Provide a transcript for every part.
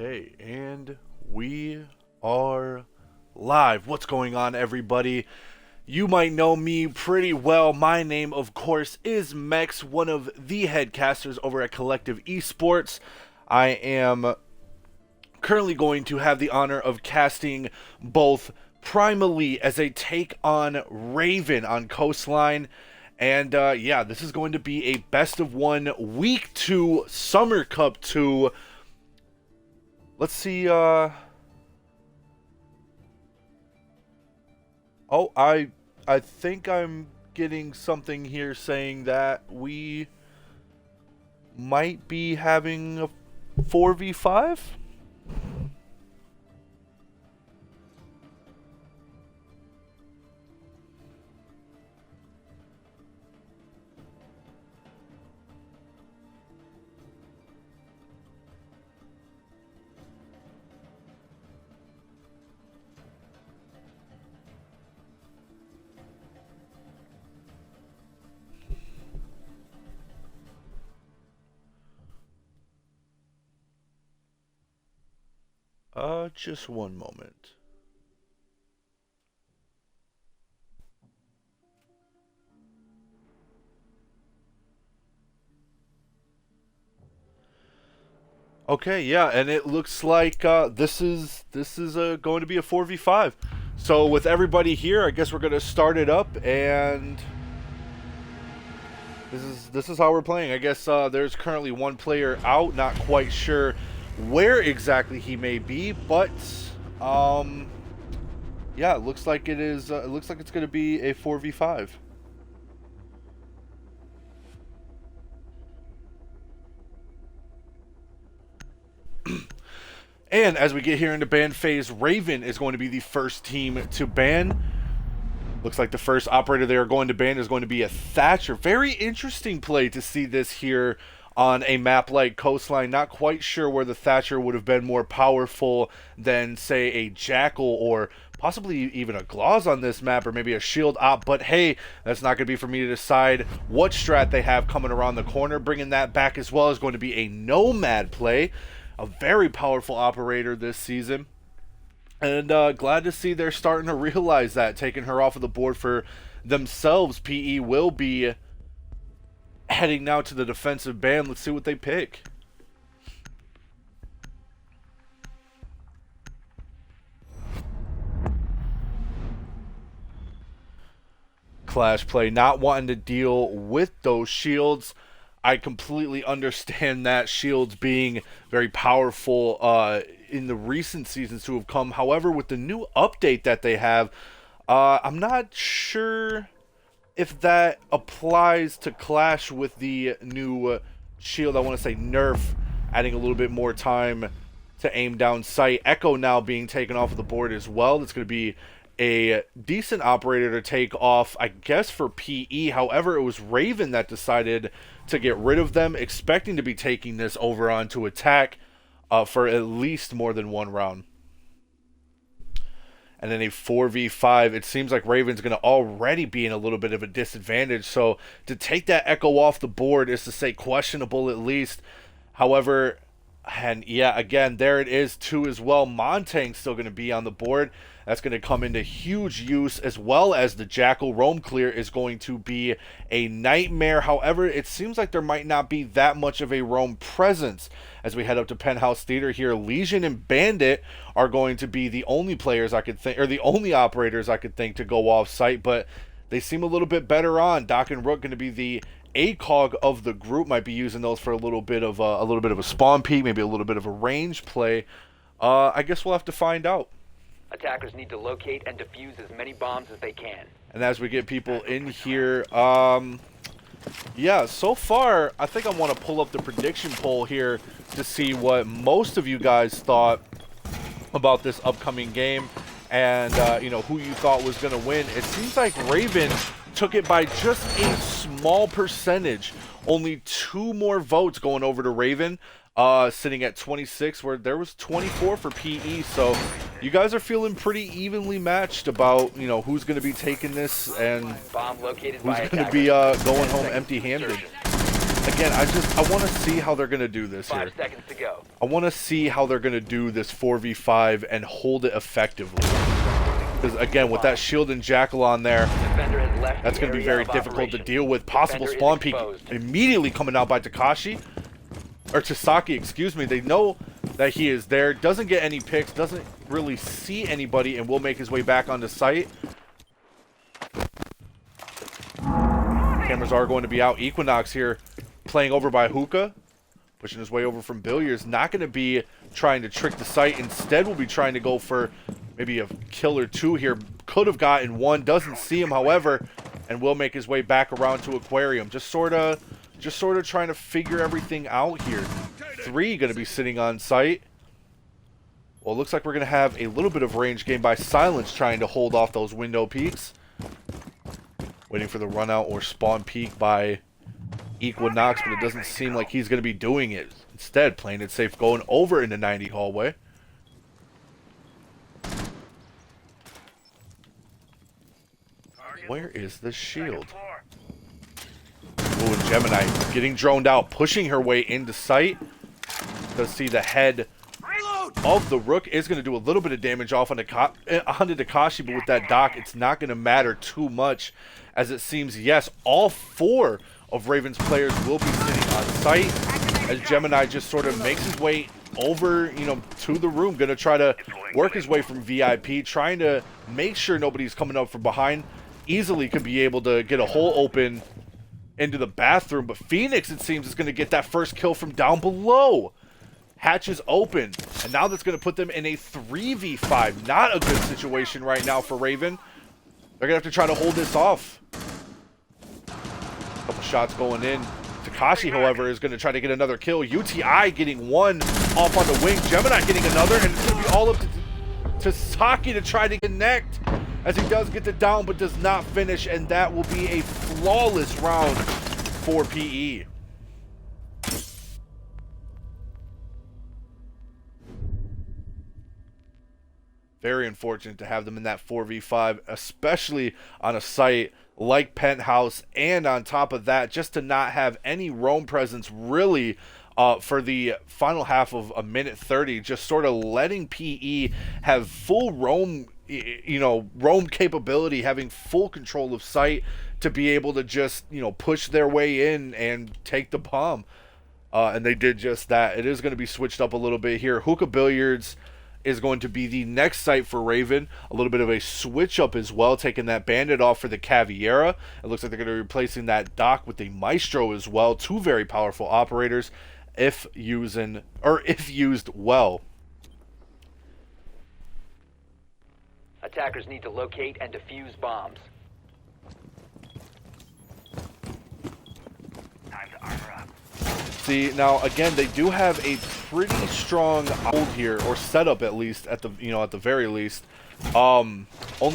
Okay, and we are live. What's going on, everybody? You might know me pretty well. My name, of course, is Mex, one of the head casters over at Collective Esports. I am currently going to have the honor of casting both Prime Elite as a take on Raven on Coastline. And yeah, this is going to be a best of one week 2 Summer Cup 2. Let's see, oh, I think I'm getting something here saying that we might be having a 4v5? Just one moment. Okay, yeah, and it looks like this is going to be a 4v5. So with everybody here, I guess we're going to start it up, and this is how we're playing. I guess there's currently one player out, not quite sure where exactly he may be, but yeah, it looks like it is. It looks like it's going to be a 4v5. And as we get here into ban phase, Raven is going to be the first team to ban. Looks like the first operator they are going to ban is going to be a Thatcher. Very interesting play to see this here on a map like Coastline. Not quite sure where the Thatcher would have been more powerful than, say, a Jackal or possibly even a Gloss on this map, or maybe a Shield op. But hey, that's not going to be for me to decide what strat they have coming around the corner. Bringing that back as well is going to be a Nomad play. A very powerful operator this season. And glad to see they're starting to realize that, taking her off of the board for themselves. PE will be heading now to the defensive ban. Let's see what they pick. Clash play, not wanting to deal with those shields. I completely understand that, shields being very powerful in the recent seasons to have come. However, with the new update that they have, I'm not sure if that applies to Clash with the new shield. I want to say nerf, adding a little bit more time to aim down sight. Echo now being taken off of the board as well. That's going to be a decent operator to take off, I guess, for PE. However, it was Raven that decided to get rid of them, expecting to be taking this over onto attack for at least more than one round. And then a 4v5, it seems like Raven's going to already be in a little bit of a disadvantage. So to take that Echo off the board is to say questionable at least. However, and yeah, again, there it is too as well. Montang's still going to be on the board. That's going to come into huge use, as well as the Jackal. Roam Clear is going to be a nightmare. However, it seems like there might not be that much of a roam presence as we head up to Penthouse Theater here. Legion and Bandit are going to be the only players I could think, or the only operators I could think to go off site, but they seem a little bit better on. Doc and Rook going to be the ACOG of the group, might be using those for a little bit of a spawn peek, maybe a little bit of a range play. I guess we'll have to find out. Attackers need to locate and defuse as many bombs as they can. And as we get people in here, yeah, so far, I think I want to pull up the prediction poll here to see what most of you guys thought about this upcoming game, and you know, who you thought was going to win. It seems like Raven took it by just a small percentage. Only 2 more votes going over to Raven, sitting at 26, where there was 24 for PE. So you guys are feeling pretty evenly matched about, you know, who's going to be taking this and Bomb located who's by going to be going home empty-handed. again, I want to see how they're going to do this here. 5 seconds to go. I want to see how they're going to do this 4v5 and hold it effectively. Because, again, with that shield and jackal on there, Defender has left that's the going to be area very of difficult to operation. deal with. Possible Defender is spawn peek exposed. immediately coming out by Takashi. Or Tasaki, excuse me. They know that he is there. Doesn't get any picks. Doesn't really see anybody. And will make his way back onto site. Cameras are going to be out. Equinox here playing over by Hookah. Pushing his way over from Billiards. Not going to be trying to trick the site. Instead, will be trying to go for maybe a kill or two here. Could have gotten one. Doesn't see him, however. And will make his way back around to Aquarium. Just sort of trying to figure everything out here. 3 going to be sitting on site. Well, it looks like we're going to have a little bit of range game by Silence trying to hold off those window peeks. Waiting for the run out or spawn peek by Equinox, but it doesn't seem like he's going to be doing it. Instead, playing it safe, going over into 90 hallway. Where is the shield? Ooh, and Gemini getting droned out, pushing her way into sight. Does see the head of the Rook is going to do a little bit of damage off onto Takashi, but with that dock, it's not going to matter too much, as it seems, yes, all 4 of Raven's players will be sitting on site, as Gemini just sort of makes his way over, you know, to the room, going to try to work his way from VIP, trying to make sure nobody's coming up from behind. Easily could be able to get a hole open into the bathroom, but Phoenix, it seems, is going to get that first kill from down below. Hatch is open, and now that's going to put them in a 3v5. Not a good situation right now for Raven. They're going to have to try to hold this off. Couple shots going in. Takashi, however, is going to try to get another kill. UTI getting one off on the wing. Gemini getting another, and it's going to be all up to Saki to try to connect, as he does get the down, but does not finish, and that will be a flawless round for PE. Very unfortunate to have them in that 4v5, especially on a site like Penthouse, and on top of that, just to not have any roam presence really for the final half of a minute 30, just sort of letting PE have full roam, you know, roam capability, having full control of site to be able to just, you know, push their way in and take the bomb. And they did just that. It is going to be switched up a little bit here. Hookah Billiards is going to be the next site for Raven. A little bit of a switch up as well, taking that Bandit off for the Caviera. It looks like they're going to be replacing that Doc with the Maestro as well. 2 very powerful operators if used well. Attackers need to locate and defuse bombs. Time to armor up. See, now again, they do have a pretty strong hold here, or setup at least, at the, you know, at the very least. Only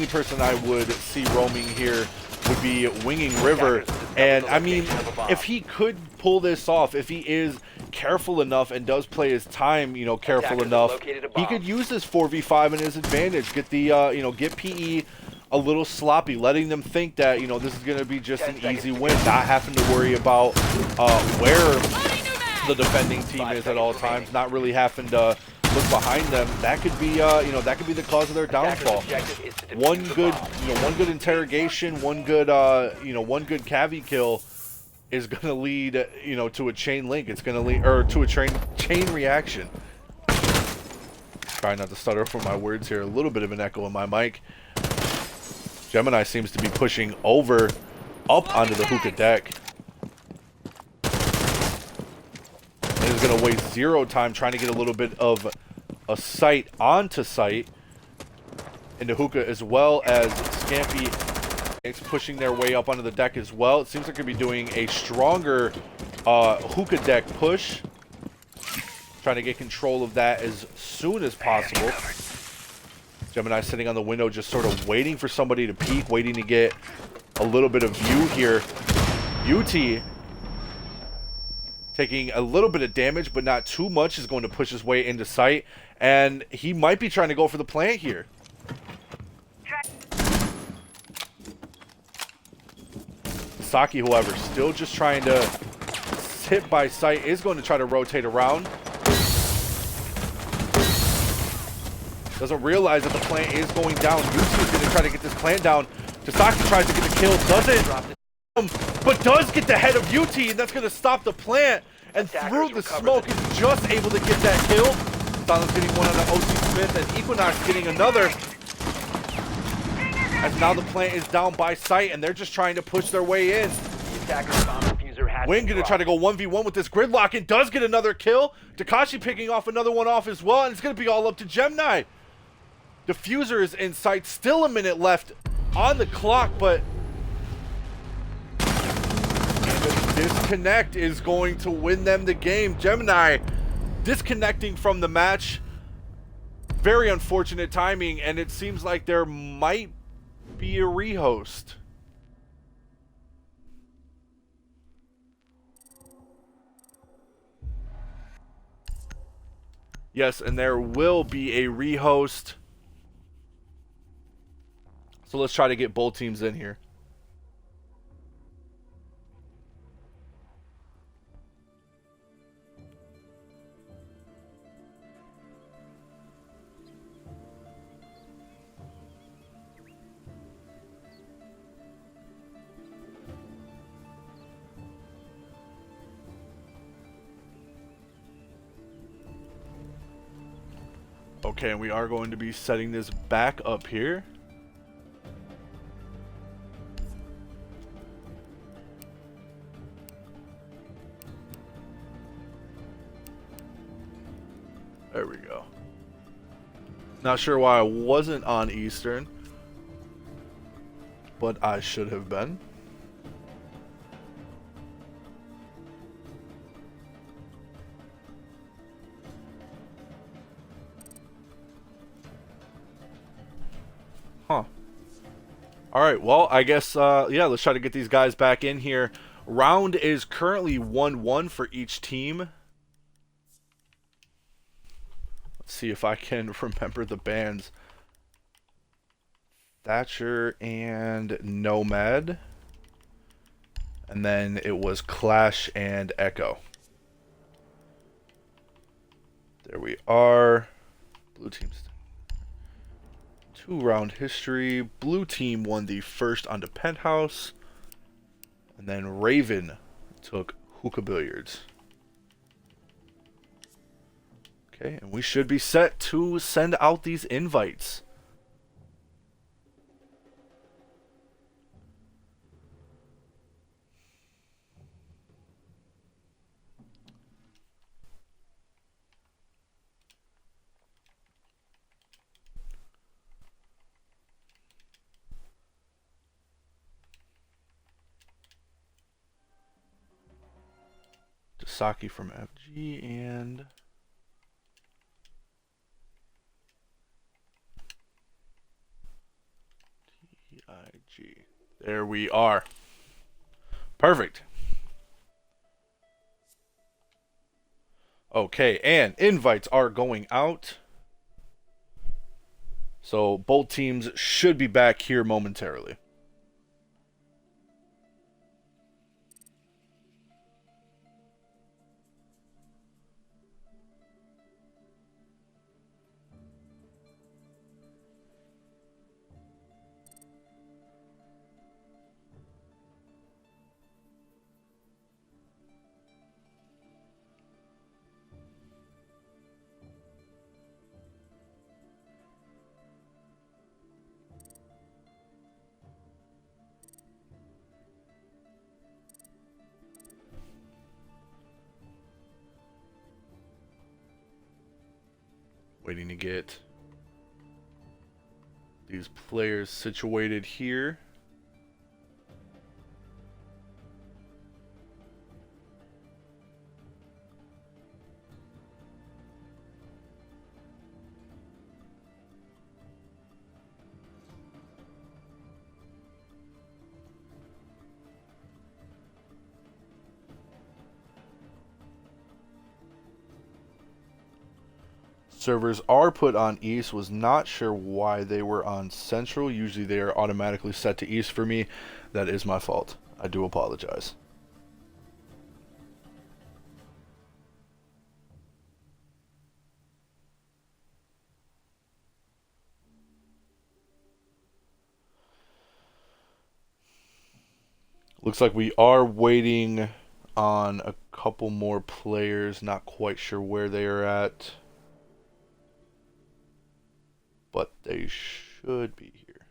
person I would see roaming here would be Winging River, and I mean, if he could pull this off, if he is careful enough and does play his time, you know, careful enough, he could use this 4v5 in his advantage. Get the, you know, get PE a little sloppy, letting them think that, you know, this is going to be just an easy win, not having to worry about where the defending team is at all times, not really having to look behind them. That could be, you know, that could be the cause of their downfall. One good, you know, one good interrogation, one good, you know, one good cavi kill is going to lead, you know, to a chain link. It's going to lead, or to a chain reaction. Trying not to stutter for my words here. A little bit of an echo in my mic. Gemini seems to be pushing over, up onto the hookah deck. And is going to waste 0 time trying to get a little bit of a sight onto site into hookah, as well as Scampy pushing their way up onto the deck as well. It seems like they're going to be doing a stronger hookah deck push. Trying to get control of that as soon as possible. Gemini sitting on the window, just sort of waiting for somebody to peek, waiting to get a little bit of view here. UT taking a little bit of damage, but not too much, is going to push his way into sight, and he might be trying to go for the plant here. Saki, however, still just trying to gets hit by sight, is going to try to rotate around. Doesn't realize that the plant is going down. Yuki is going to try to get this plant down. Tasaki tries to get the kill, doesn't, but does get the head of UT, and that's going to stop the plant. And through the smoke, is just able to get that kill. Silence getting one on the OC Smith, and Equinox getting another. As now the plant is down by sight, and they're just trying to push their way in. Wing gonna try to go 1v1 with this gridlock and does get another kill. Takashi picking off another one off as well, and it's gonna be all up to Gemini. Diffuser is in sight, still a minute left on the clock, but disconnect is going to win them the game. Gemini disconnecting from the match. Very unfortunate timing, and it seems like there might be a rehost. Yes, and there will be a rehost. So let's try to get both teams in here. Okay, and we are going to be setting this back up here. There we go. Not sure why I wasn't on Eastern, but I should have been. Huh. Alright, well, I guess, yeah, let's try to get these guys back in here. Round is currently 1-1 for each team. Let's see if I can remember the bands. Thatcher and Nomad. And then it was Clash and Echo. There we are. Blue team's 2-round history. Blue team won the first on the Penthouse. And then Raven took Hookah Billiards. Okay, and we should be set to send out these invites. Saki from FG and TIG. There we are. Perfect. Okay, and invites are going out. So both teams should be back here momentarily. Waiting to get these players situated here. Servers are put on East. Was not sure why they were on Central. Usually they are automatically set to East for me. That is my fault. I do apologize. Looks like we are waiting on a couple more players. Not quite sure where they are at, but they should be here.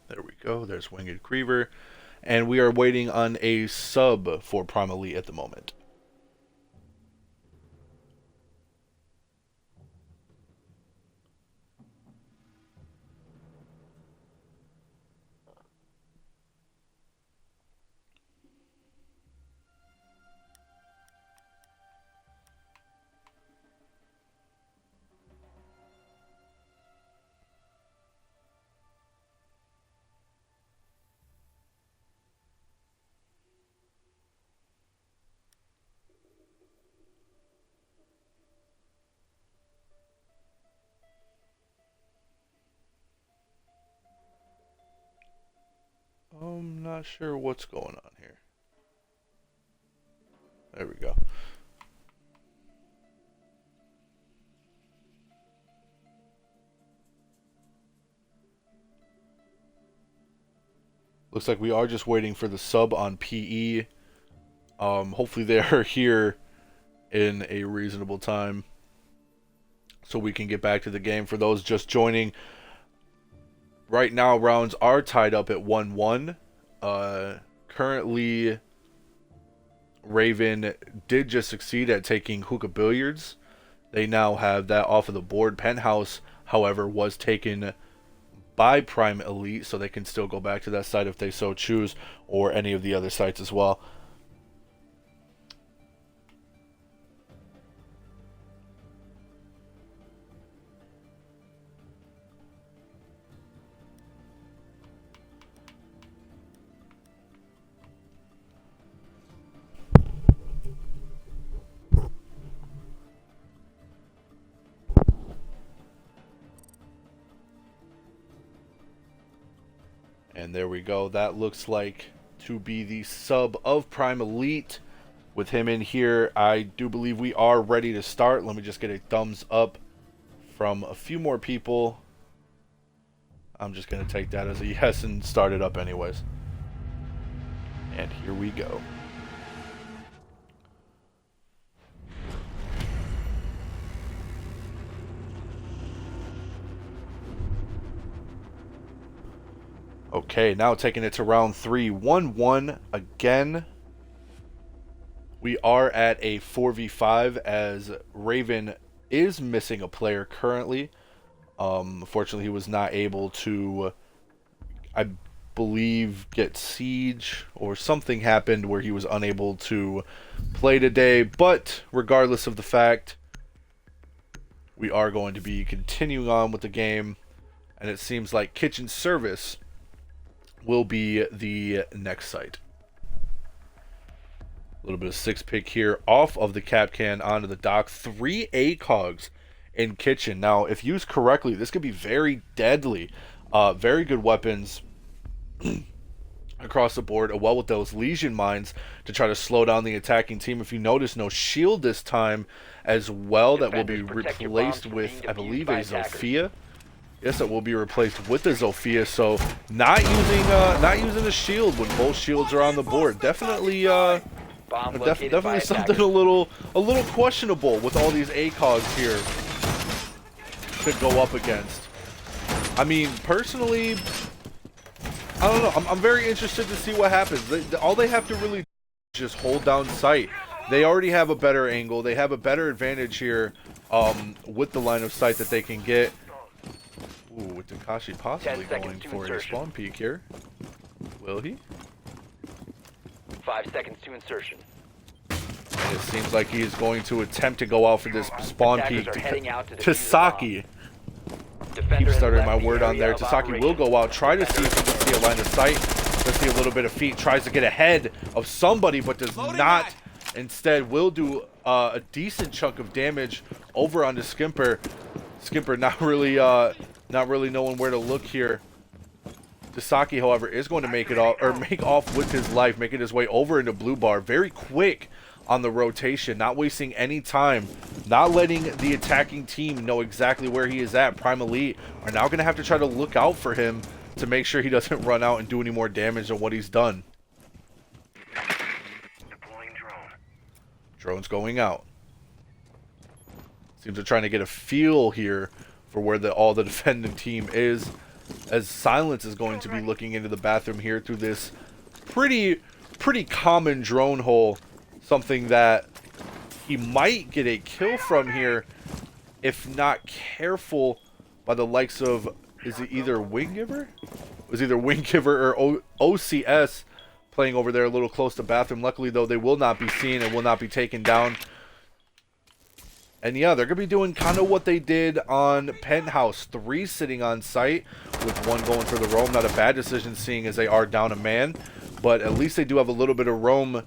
There we go. There's Winged Creever. And we are waiting on a sub for Prime Elite at the moment. I'm not sure what's going on here. There we go. Looks like we are just waiting for the sub on PE. Hopefully they are here in a reasonable time so we can get back to the game. For those just joining, right now rounds are tied up at 1-1. Currently, Raven did just succeed at taking Hookah Billiards. They now have that off of the board. Penthouse, however, was taken by Prime Elite, so they can still go back to that site if they so choose, or any of the other sites as well. And there we go. That looks like to be the sub of Prime Elite. With him in here, I do believe we are ready to start. Let me just get a thumbs up from a few more people. I'm just going to take that as a yes and start it up anyways. And here we go. Okay, now taking it to round 3, 1-1 again. We are at a 4v5 as Raven is missing a player currently. Unfortunately, he was not able to, I believe, get Siege, or something happened where he was unable to play today. But regardless of the fact, we are going to be continuing on with the game. And it seems like Kitchen Service will be the next site. A little bit of 6-pick here off of the cap can onto the dock. 3 ACOGs in Kitchen. Now, if used correctly, this could be very deadly. Very good weapons across the board, well with those Legion mines to try to slow down the attacking team. If you notice, no shield this time as well. That will be replaced with, I believe, a Zofia. Yes, it will be replaced with the Zofia. So not using a shield when both shields are on the board. Definitely definitely something a little questionable with all these ACOGs here to go up against. I mean, personally, I don't know. I'm very interested to see what happens. All they have to really do is just hold down sight. They already have a better angle. They have a better advantage here with the line of sight that they can get. Ooh, with Takashi possibly going for a spawn peek here. Will he? 5 seconds to insertion. And it seems like he is going to attempt to go out for this spawn peek to Saki. Keep stuttering my word on there. Tasaki will go out, try to see if he can see a line of sight. Let's see a little bit of feet. Tries to get ahead of somebody, but does not. Instead, will do a decent chunk of damage over onto Skimper. Skimper not really knowing where to look here. Tasaki, however, is going to make it off, or make off with his life, making his way over into blue bar. Very quick on the rotation, not wasting any time, not letting the attacking team know exactly where he is at. Prime Elite are now going to have to try to look out for him to make sure he doesn't run out and do any more damage than what he's done. Deploying drone. Drone's going out. Seems they're trying to get a feel here for where all the defending team is, as Silence is going to be looking into the bathroom here through this pretty common drone hole. Something that he might get a kill from here if not careful by the likes of, is it either Winggiver? It was either Winggiver or OCS playing over there a little close to bathroom. Luckily, though, they will not be seen and will not be taken down. And yeah, they're going to be doing kind of what they did on Penthouse. 3 sitting on site with 1 going for the roam. Not a bad decision seeing as they are down a man. But at least they do have a little bit of roam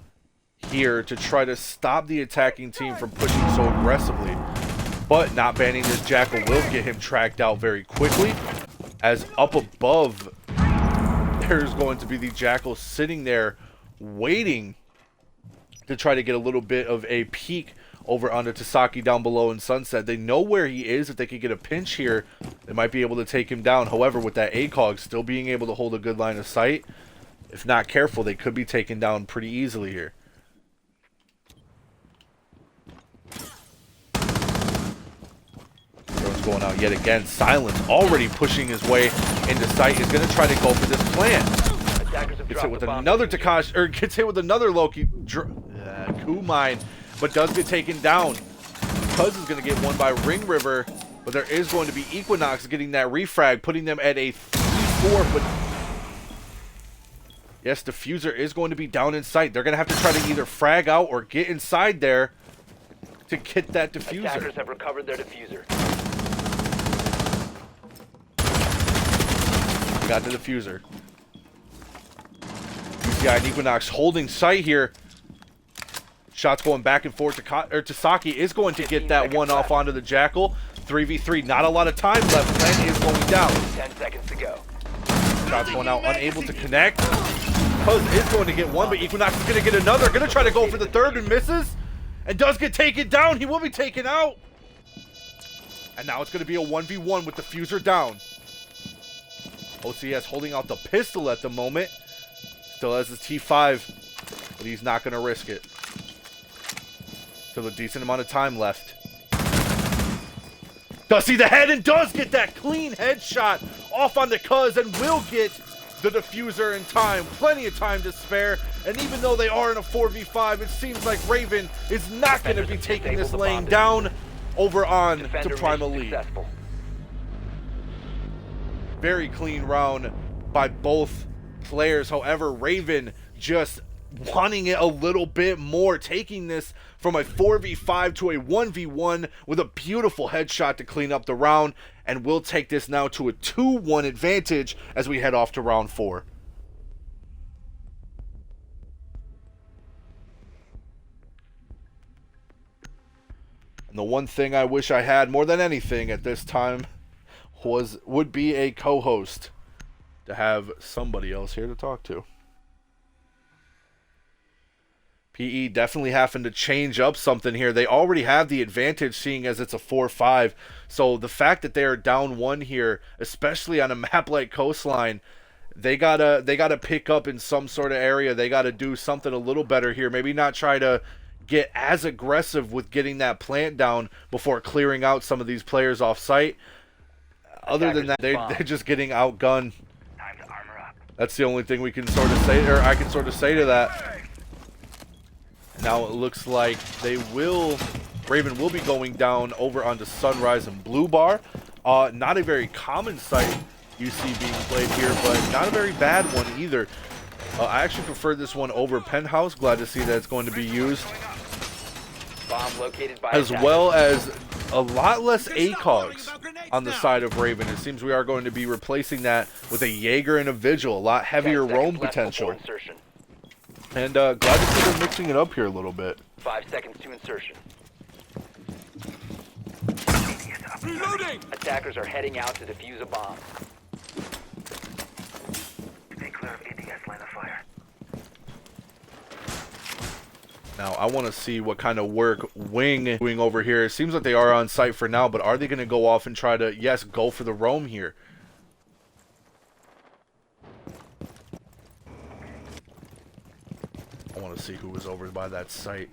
here to try to stop the attacking team from pushing so aggressively. But not banning this Jackal will get him tracked out very quickly. As up above, there's going to be the Jackal sitting there waiting to try to get a little bit of a peek over onto Tasaki down below in Sunset. They know where he is. If they could get a pinch here, they might be able to take him down. However, with that ACOG still being able to hold a good line of sight, if not careful, they could be taken down pretty easily here. Drone's going out yet again. Silence already pushing his way into sight. Is going to try to go for this plant. Gets hit with another Takashi, or gets hit with another Loki. Coup mine. But does get taken down. Cuz is going to get one by Ring River, but there is going to be Equinox getting that refrag, putting them at a 3-4. But yes, Diffuser is going to be down in sight. They're going to have to try to either frag out or get inside there to get that Diffuser. Attackers have recovered their Diffuser. We got the Diffuser. UCI and Equinox holding sight here. Shots going back and forth. Tasaki is going to get that one off onto the Jackal. 3v3, not a lot of time left. Plant is going down. 10 seconds to go. Shots going out, unable to connect. Cuz is going to get one, but Equinox is going to get another. Going to try to go for the third and misses. And does get taken down. He will be taken out. And now it's going to be a 1v1 with the Diffuser down. OCS holding out the pistol at the moment. Still has his T5, but he's not going to risk it. Still a decent amount of time left. Does see the head and does get that clean headshot off on the Cuz and will get the Diffuser in time. Plenty of time to spare. And even though they are in a 4v5, it seems like Raven is not going to be taking this lane down over on to Prime Elite. Very clean round by both players. However, Raven just wanting it a little bit more, taking this from a 4v5 to a 1v1 with a beautiful headshot to clean up the round, and we'll take this now to a 2-1 advantage as we head off to round 4. And the one thing I wish I had more than anything at this time would be a co-host to have somebody else here to talk to. PE definitely having to change up something here. They already have the advantage seeing as it's a 4-5. So the fact that they are down 1 here, especially on a map like Coastline, they gotta pick up in some sort of area. They gotta do something a little better here. Maybe not try to get as aggressive with getting that plant down before clearing out some of these players off site. Other than that, they're just getting outgunned. Time to armor up. That's the only thing we can sort of say, or I can sort of say to that. Now it looks like Raven will be going down over onto Sunrise and Blue Bar. Not a very common sight you see being played here, but not a very bad one either. I actually prefer this one over Penthouse. Glad to see that it's going to be used. Bomb located by As well as a lot less ACOGs on the side of Raven. It seems we are going to be replacing that with a Jaeger and a Vigil. A lot heavier roam potential. And glad to see them mixing it up here a little bit. 5 seconds to insertion. Reloading! Attackers are heading out to defuse a bomb. Stay clear of ADS line of fire. Now, I want to see what kind of work Wing is doing over here. It seems like they are on site for now, but are they going to go off and try to, yes, go for the roam here? I want to see who was over by that site.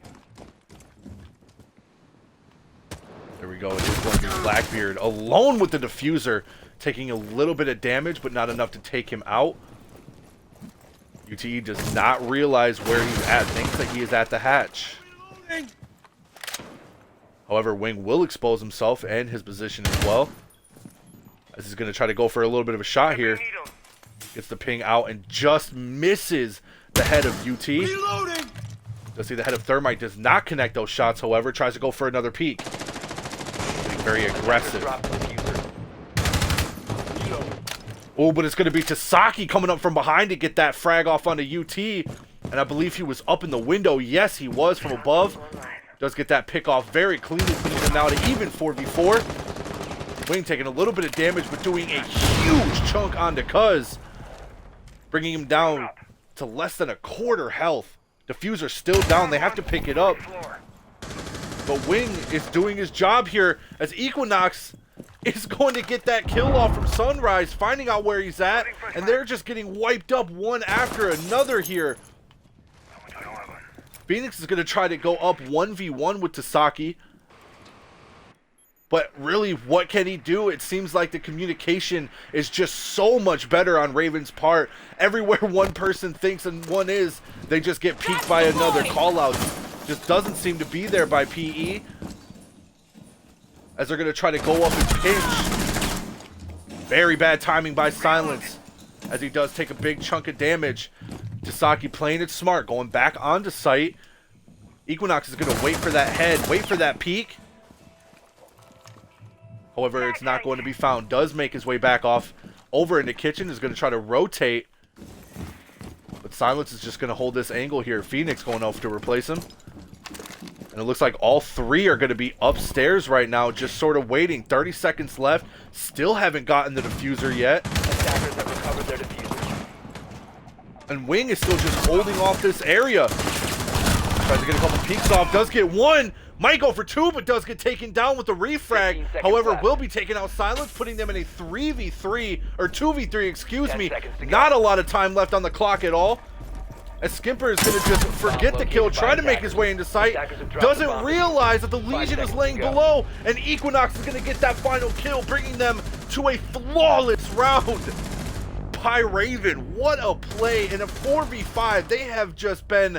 There we go. It is going to be Blackbeard alone with the diffuser, taking a little bit of damage, but not enough to take him out. UTE does not realize where he's at. Thinks that he is at the hatch. However, Wing will expose himself and his position as well, as he's going to try to go for a little bit of a shot here. Gets the ping out and just misses the head of UT. Reloading. You'll see the head of Thermite does not connect those shots, however. Tries to go for another peek. Being very aggressive. Drop the diffuser. Oh, but it's going to be Tasaki coming up from behind to get that frag off onto UT. And I believe he was up in the window. Yes, he was from above. Does get that pick off very cleanly, putting him now to even 4v4. Wing taking a little bit of damage, but doing a huge chunk onto Cuz. Bringing him down to less than a quarter health. Diffuser still down. They have to pick it up. But Wing is doing his job here as Equinox is going to get that kill off from Sunrise, finding out where he's at, and they're just getting wiped up one after another here. Phoenix is going to try to go up 1v1 with Tasaki. But really, what can he do? It seems like the communication is just so much better on Raven's part. Everywhere one person thinks and one is, they just get peeked by another. Callouts just doesn't seem to be there by PE. As they're going to try to go up and pinch. Very bad timing by Silence, as he does take a big chunk of damage. Tasaki playing it smart, going back onto site. Equinox is going to wait for that head, wait for that peek. However, it's not going to be found. Does make his way back off over into kitchen. Is going to try to rotate. But Silence is just going to hold this angle here. Phoenix going off to replace him. And it looks like all three are going to be upstairs right now, just sort of waiting. 30 seconds left. Still haven't gotten the diffuser yet. Attackers have recovered their diffusers. And Wing is still just holding off this area. Tries to get a couple peeks off. Does get one. Might go for two, but does get taken down with the refrag. However, left. will be taking out Silence, putting them in a 3v3, or 2v3, excuse 10 me. seconds to go. Not a lot of time left on the clock at all. As Skimper is going to just forget the kill, try to make his way into sight. Doesn't realize that the Legion is laying below, and Equinox is going to get that final kill, bringing them to a flawless round. By Raven, what a play. In a 4v5, they have just been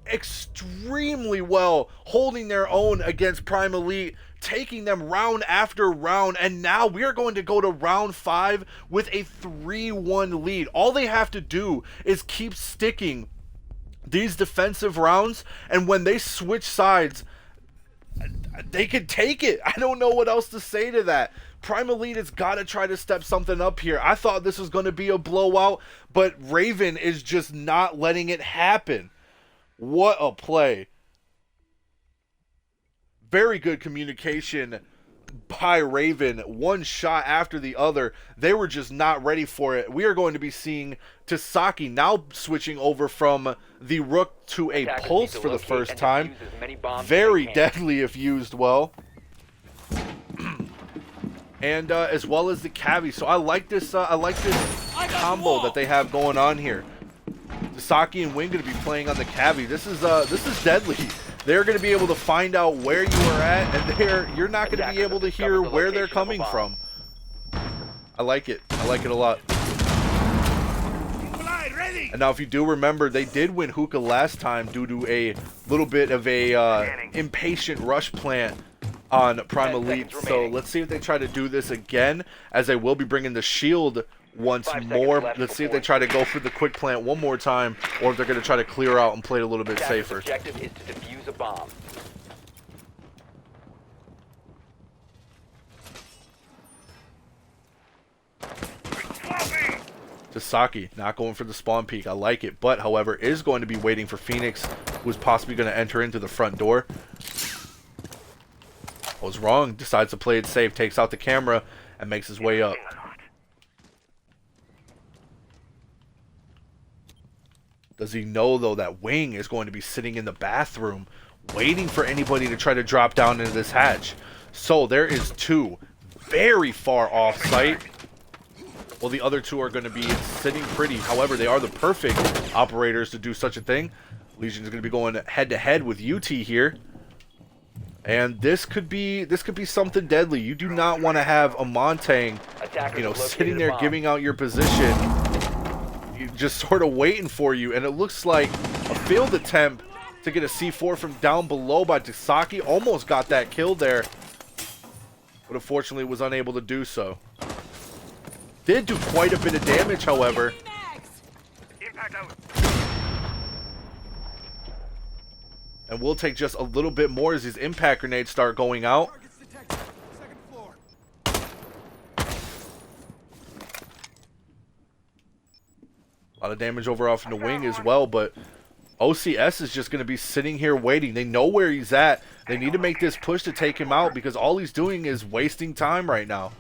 extremely well, holding their own against Prime Elite, taking them round after round, and now we're going to go to round 5 with a 3-1 lead. All they have to do is keep sticking these defensive rounds, and when they switch sides, they could take it. I don't know what else to say to that. Prime Elite has got to try to step something up here. I thought this was going to be a blowout, but Raven is just not letting it happen. What a play. Very good communication by Raven. One shot after the other. They were just not ready for it. We are going to be seeing Tasaki now switching over from the Rook to a Attackers Pulse need to for the locate first and time. defuse as many bombs as Very they can. deadly if used well. And as well as the Cavi. So I like this combo that they have going on here. Tasaki and Wing going to be playing on the Cavi. This is deadly. They're going to be able to find out where you are at, and you're not going to be able to hear where they're coming from. I like it. I like it a lot. And now if you do remember, they did win Hookah last time due to a little bit of a impatient rush plant on Prime 10 Elite. seconds So remaining. let's see if they try to do this again, as they will be bringing the shield once 5 seconds more. left Let's see if before they try to go for the quick plant one more time, or if they're going to try to clear out and play it a little bit Attackers' safer. objective is to defuse a bomb. Tasaki not going for the spawn peek. I like it, but however is going to be waiting for Phoenix, who's possibly going to enter into the front door. I was wrong. Decides to play it safe, takes out the camera, and makes his way up. Does he know, though, that Wing is going to be sitting in the bathroom waiting for anybody to try to drop down into this hatch? So there is 2 very far off site. Well, the other 2 are going to be sitting pretty. However, they are the perfect operators to do such a thing. Legion is going to be going head-to-head with UT here. And this could be something deadly. You do not want to have a Montang, you know, sitting there giving out your position, just sort of waiting for you. And it looks like a failed attempt to get a C4 from down below by Tasaki. Almost got that kill there, but unfortunately was unable to do so. Did do quite a bit of damage, however. Impact out. And we'll take just a little bit more as these impact grenades start going out. A lot of damage over off in the wing as well, but OCS is just going to be sitting here waiting. They know where he's at. They need to make this push to take him out because all he's doing is wasting time right now.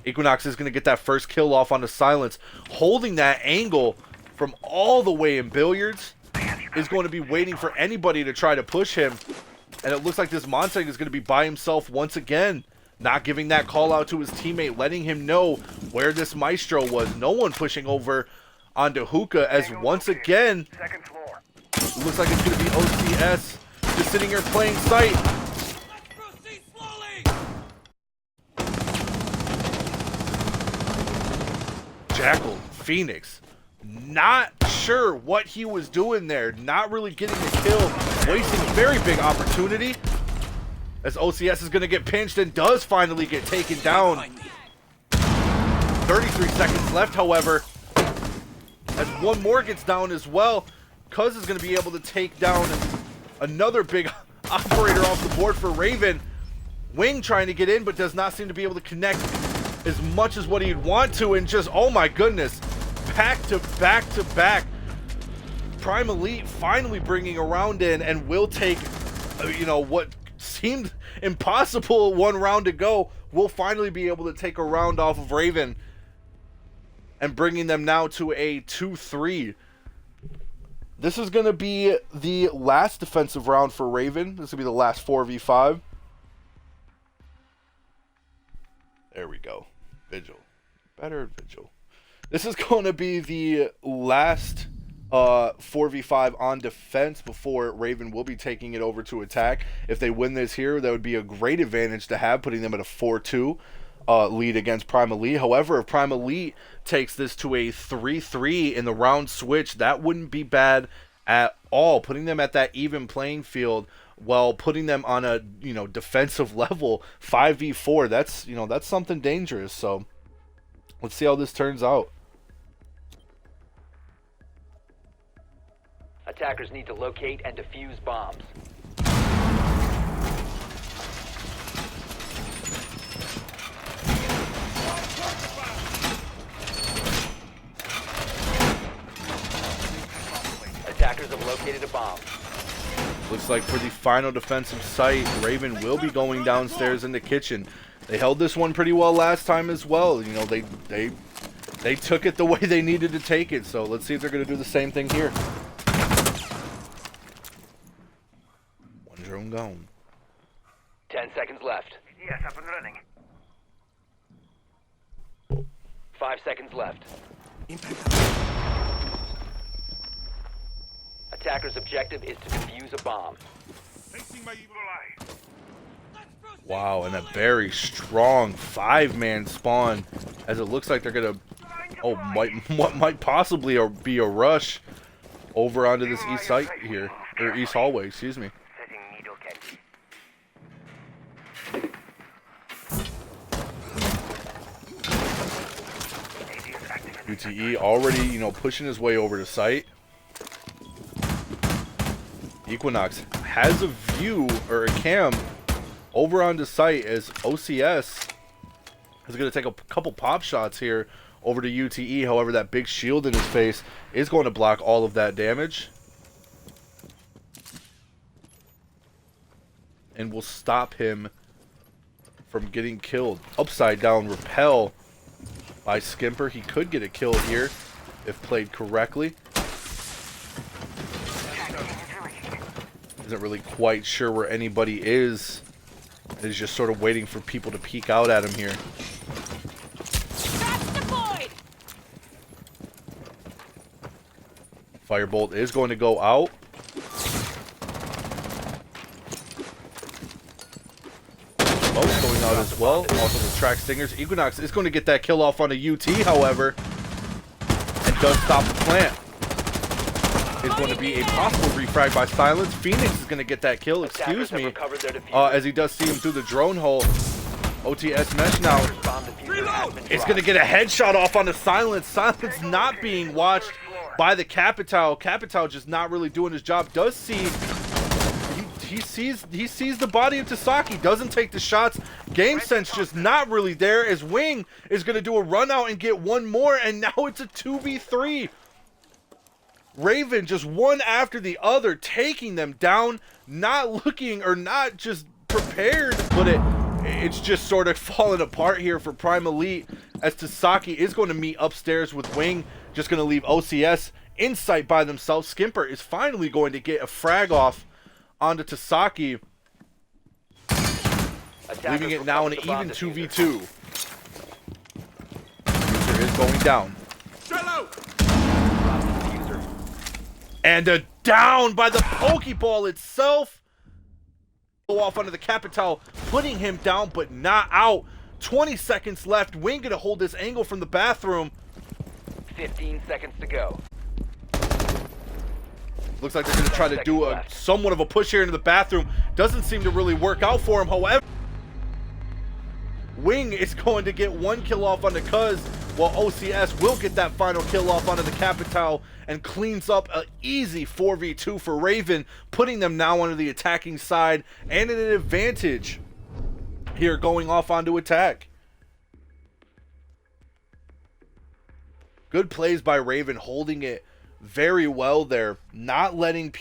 Equinox is going to get that first kill off on the silence. Holding that angle from all the way in billiards is going to be waiting for anybody to try to push him. And it looks like this Montang is going to be by himself once again. Not giving that call out to his teammate, letting him know where this Maestro was. No one pushing over onto Hookah as once again, it looks like it's going to be OCS just sitting here playing sight. Jackal, Phoenix, not sure what he was doing there. Not really getting the kill, wasting a very big opportunity. As OCS is going to get pinched and does finally get taken down. 33 seconds left, however. As one more gets down as well, Cuz is going to be able to take down another big operator off the board for Raven. Wing trying to get in, but does not seem to be able to connect as much as what he'd want to. And just, oh my goodness, back to back to back. Prime Elite finally bringing a round in and will take, you know, what seemed impossible 1 round to go. We'll finally be able to take a round off of Raven and bringing them now to a 2-3. This is going to be the last defensive round for Raven. This will be the last 4v5. There we go. Vigil. Better Vigil. This is going to be the last 4v5 on defense before Raven will be taking it over to attack. If they win this here, that would be a great advantage to have, putting them at a 4-2 lead against Prime Elite. However, if Prime Elite takes this to a 3-3 in the round switch, that wouldn't be bad at all. Putting them at that even playing field while putting them on a, you know, defensive level 5v4, that's, you know, that's something dangerous. So let's see how this turns out. Attackers need to locate and defuse bombs. Attackers have located a bomb. Looks like for the final defensive site, Raven will be going downstairs in the kitchen. They held this one pretty well last time as well. You know, they took it the way they needed to take it. So let's see if they're going to do the same thing here. One drone gone. 10 seconds left. Yes, up and running. 5 seconds left. Attacker's objective is to defuse a bomb. Facing my evil eye. Wow, and a very strong 5-man spawn, as it looks like they're gonna, what might possibly be a rush over onto this east site here, or east hallway, excuse me. Setting needle candy. UTE already, you know, pushing his way over to site. Equinox has a view, or a cam, over onto site as OCS is going to take a couple pop shots here over to UTE. However, that big shield in his face is going to block all of that damage and will stop him from getting killed. Upside down repel by Skimper. He could get a kill here if played correctly. Isn't really quite sure where anybody is. He's just sort of waiting for people to peek out at him here. Firebolt is going to go out. Smoke's going out as well. Also the track stingers. Equinox is going to get that kill off on a UT, however, and does stop the plant. Is going to be a possible refrag by Silence. Phoenix is going to get that kill, excuse me, as he does see him through the drone hole. OTS mesh now. It's going to get a headshot off on the Silence. Silence not being watched by the Capital. Capital just not really doing his job. Does see, he sees the body of Tasaki. Doesn't take the shots. Game sense just not really there, as Wing is going to do a run out and get one more, and now it's a 2v3. Raven just one after the other, taking them down, not looking or not just prepared, but it's just sort of falling apart here for Prime Elite, as Tasaki is going to meet upstairs with Wing, just going to leave OCS in sight by themselves. Skimper is finally going to get a frag off onto Tasaki, leaving it now in an even 2v2. User is going down. And a down by the Pokeball itself. Go off onto the Capital, putting him down, but not out. 20 seconds left. Wing gonna hold this angle from the bathroom. 15 seconds to go. Looks like they're gonna try to do a somewhat of a push here into the bathroom. Doesn't seem to really work out for him. However, Wing is going to get one kill off on the Cuz, while OCS will get that final kill off onto the Capital and cleans up an easy 4v2 for Raven, putting them now onto the attacking side and in an advantage here going off onto attack. Good plays by Raven, holding it very well there, not letting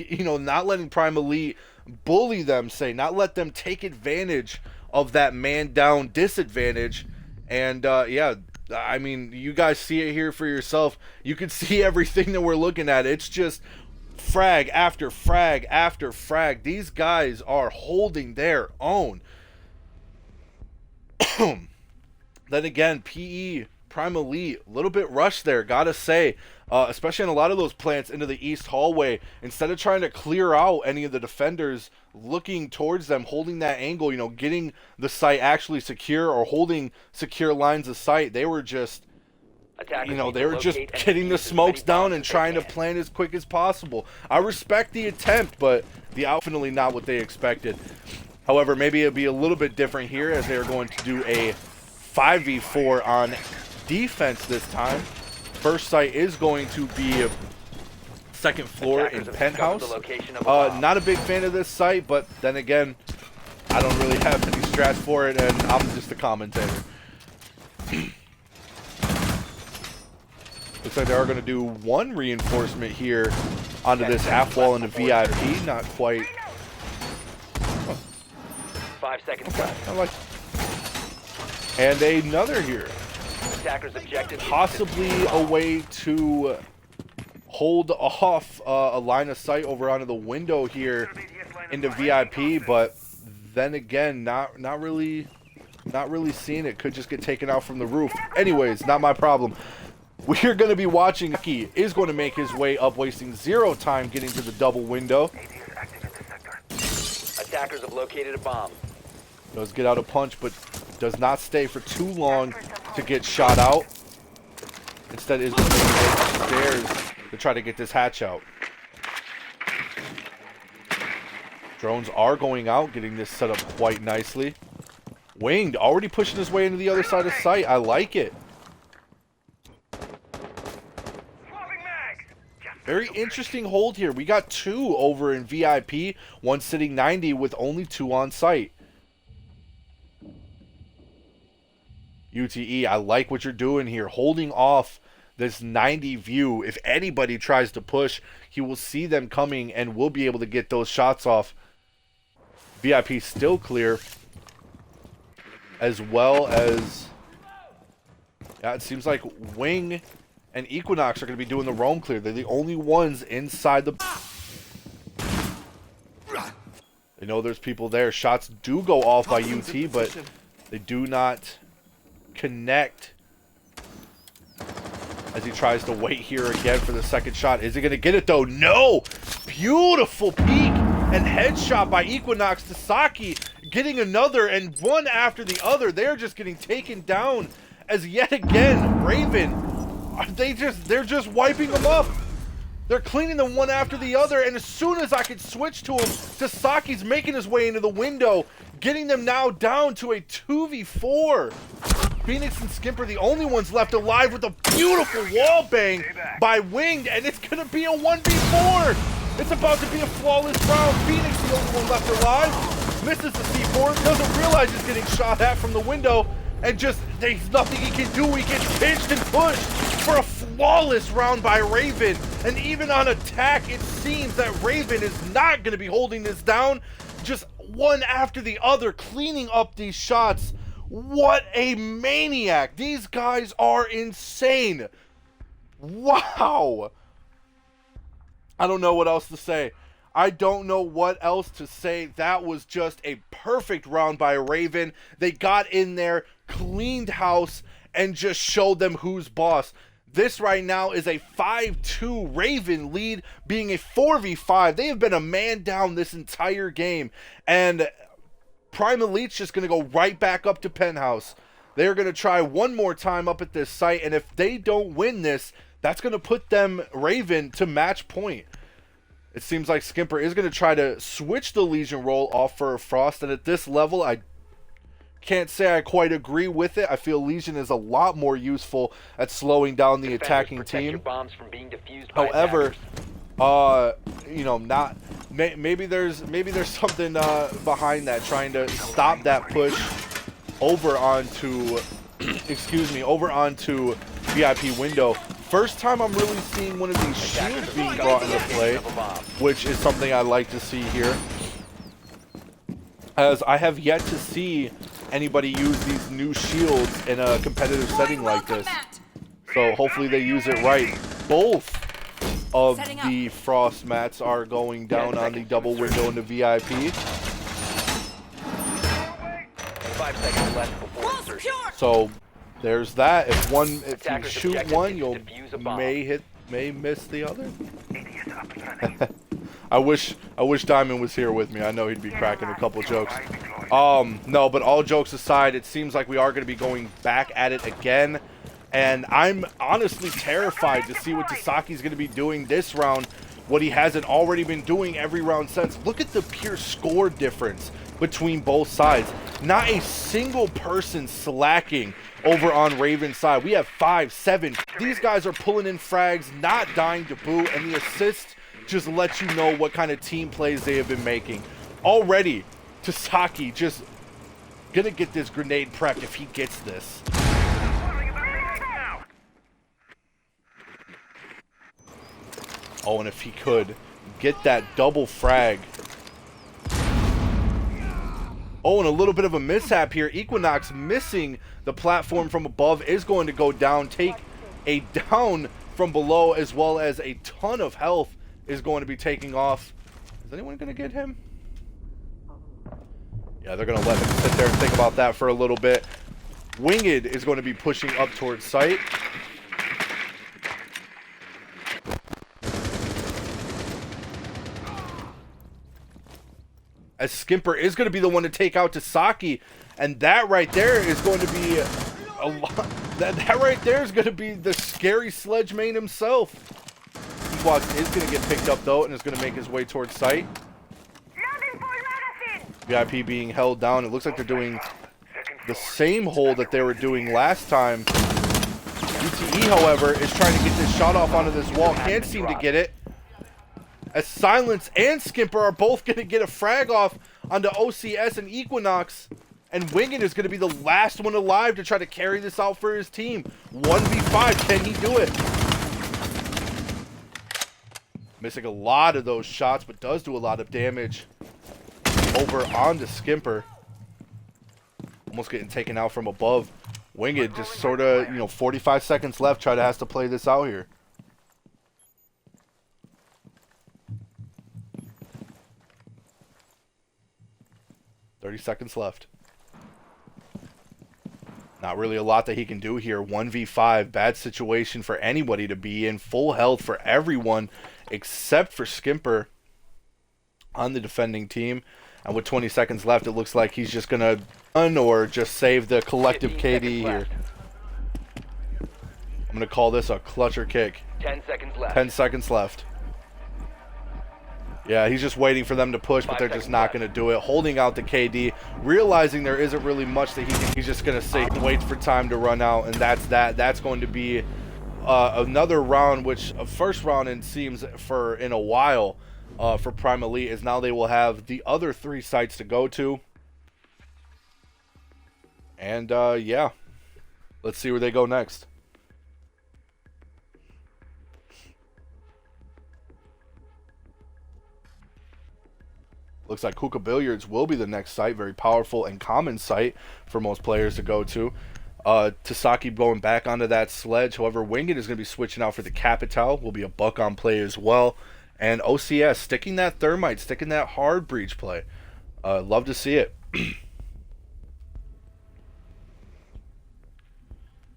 Prime Elite bully them, not let them take advantage of that man down disadvantage. And yeah, I mean, you guys see it here for yourself. You can see everything that we're looking at. It's just frag after frag after frag. These guys are holding their own. Then again, PE, Prime Elite, a little bit rushed there, gotta say. Especially in a lot of those plants into the east hallway. Instead of trying to clear out any of the defenders, looking towards them, holding that angle, getting the site actually secure or holding secure lines of sight, they were just, they were just getting the smokes down and trying to plant as quick as possible. I respect the attempt, but definitely not what they expected. However, maybe it'll be a little bit different here, as they are going to do a 5v4 on defense this time. First site is going to be second floor in penthouse. Not a big fan of this site, but then again, I don't really have any strats for it, and I'm just a commentator. Looks like they are going to do one reinforcement here onto this half wall in the VIP. Not quite. 5 seconds Okay, left. I like. And another here. Attackers objective. Possibly a way to hold off a line of sight over onto the window here into VIP, but then again, not really seeing it. Could just get taken out from the roof. Anyways, not my problem. We're going to be watching. He is going to make his way up, wasting zero time getting to the double window. Attackers have located a bomb. Does get out a punch, but does not stay for too long to get shot out. Instead is going to go upstairs to try to get this hatch out. Drones are going out, getting this set up quite nicely. Winged, already pushing his way into the other side of sight. I like it. Very interesting hold here. We got two over in VIP, one sitting 90 with only two on site. UTE, I like what you're doing here, holding off this 90 view. If anybody tries to push, he will see them coming and will be able to get those shots off. VIP still clear, as well as Yeah, it seems like Wing and Equinox are going to be doing the roam clear. They're the only ones inside the... They know there's people there. Shots do go off by UT, but they do not connect as he tries to wait here again for the second shot. Is he going to get it, though? No! Beautiful peek and headshot by Equinox to Saki, getting another, and one after the other. They're just getting taken down as yet again, Raven, they're just wiping them up. They're cleaning them one after the other, and as soon as I could switch to him, Sasaki's making his way into the window, getting them now down to a 2v4. Phoenix and Skimper, the only ones left alive, with a beautiful wall bang by Winged, and it's going to be a 1v4. It's about to be a flawless round. Phoenix, the only one left alive, misses the C4, doesn't realize he's getting shot at from the window, and just, there's nothing he can do. He gets pinched and pushed for a flawless round by Raven. And even on attack, it seems that Raven is not going to be holding this down. Just one after the other, cleaning up these shots. What a maniac. These guys are insane. Wow. I don't know what else to say. I don't know what else to say. That was just a perfect round by Raven. They got in there, cleaned house, and just showed them who's boss. This right now is a 5-2 Raven lead, being a 4v5. They have been a man down this entire game. And Prime Elite's just going to go right back up to Penthouse. They're going to try one more time up at this site. And if they don't win this, that's going to put them, Raven, to match point. It seems like Skimper is going to try to switch the Legion role off for Frost. And at this level, I can't say I quite agree with it. I feel Legion is a lot more useful at slowing down the attacking team. However, you know, not maybe there's something behind that, trying to stop that push over onto over onto VIP window. First time I'm really seeing one of these shields being brought into play, which is something I like to see here, as I have yet to see anybody use these new shields in a competitive setting like this. So hopefully they use it right. Both of the Frost mats are going down on the double window into VIP. 5 seconds left before insertion. So there's that. If you shoot one, you'll may miss the other. I wish Diamond was here with me. I know he'd be cracking a couple jokes. No, but all jokes aside, it seems like we are going to be going back at it again. And I'm honestly terrified to see what Tasaki's going to be doing this round, what he hasn't already been doing every round since. Look at the pure score difference between both sides. Not a single person slacking over on Raven's side. We have 5, 7. These guys are pulling in frags, not dying to boot, and the assists just let you know what kind of team plays they have been making. Already, Tasaki just gonna get this grenade prepped if he gets this. Oh, and if he could get that double frag. Oh, and a little bit of a mishap here. Equinox missing the platform from above is going to go down, take a down from below, as well as a ton of health is going to be taking off. Is anyone going to get him? Yeah, they're going to let him sit there and think about that for a little bit. Winged is going to be pushing up towards site. As Skimper is going to be the one to take out Tasaki, and that right there is going to be a lot. That right there is going to be the scary sledge main himself. Equinox is going to get picked up though, and is going to make his way towards site. VIP being held down. It looks like they're doing the same hold that they were doing last time. UTE, however, is trying to get this shot off onto this wall. Can't seem to get it. As Silence and Skimper are both going to get a frag off onto OCS and Equinox. And Winged is going to be the last one alive to try to carry this out for his team. 1v5, can he do it? Missing a lot of those shots, but does do a lot of damage over onto Skimper. Almost getting taken out from above. Winged just sort of, 45 seconds left. Has to play this out here. $30 seconds left. Not really a lot that he can do here. 1v5. Bad situation for anybody to be in. Full health for everyone except for Skimper on the defending team. And with 20 seconds left, it looks like he's just going to run or just save the collective KD here. I'm going to call this a clutcher kick. 10 seconds left. 10 seconds left. Yeah, he's just waiting for them to push, but they're just not going to do it. Holding out the KD, realizing there isn't really much that he can. He's just going to sit and wait for time to run out, and that's that. That's going to be another round, which a first round it seems for in a while for Prime Elite is now they will have the other 3 sites to go to. And yeah, let's see where they go next. Looks like Hookah Billiards will be the next site. Very powerful and common site for most players to go to. Tasaki going back onto that sledge. However, Winged is going to be switching out for the Capital. Will be a buck on play as well. And OCS sticking that Thermite, sticking that hard breach play. Love to see it.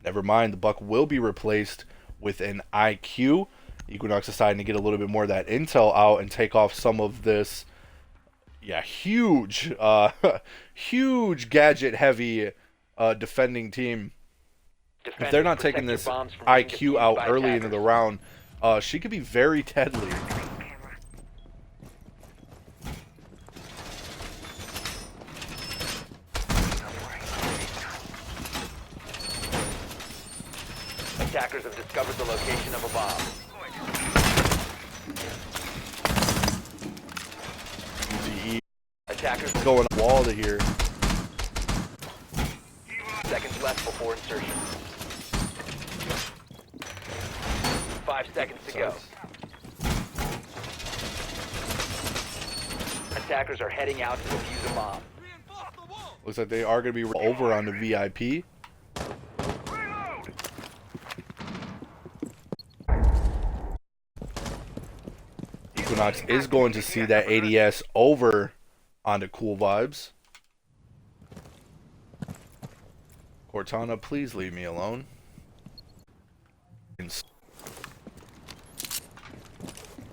Never mind, the buck will be replaced with an IQ. Equinox deciding to get a little bit more of that intel out and take off some of this. Yeah, huge, huge gadget-heavy defending team. If they're not taking this IQ out early into the round, she could be very deadly. Attackers have discovered the location of a bomb. Attackers Going wall to here. seconds left before insertion. 5 seconds to go. Attackers are heading out to defuse a bomb. Looks like they are going to be over on the VIP. Equinox is going to see that ADS over onto Cool Vibes. Cortana, please leave me alone.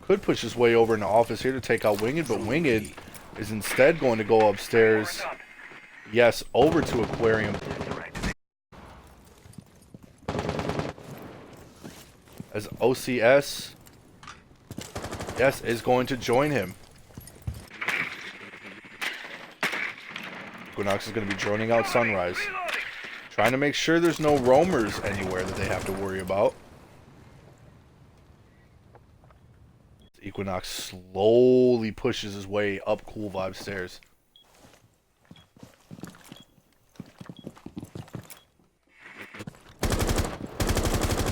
Could push his way over in the office here to take out Winged, but Winged is instead going to go upstairs. Yes, over to Aquarium. As OCS, yes, is going to join him. Equinox is going to be droning out Sunrise. Trying to make sure there's no roamers anywhere that they have to worry about. Equinox slowly pushes his way up Cool Vibe stairs.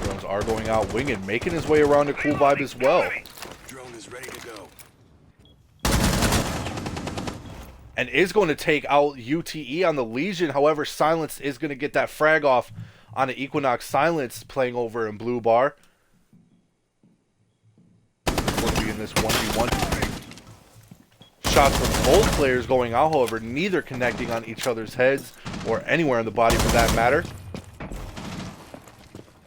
Drones are going out. Winged making his way around to Cool Vibe as well. Drone is ready to go. And is going to take out UTE on the Legion. However, Silence is going to get that frag off on the Equinox. Silence playing over in Blue Bar. Going to be in this 1v1. Shots from both players going out, however, neither connecting on each other's heads or anywhere in the body for that matter.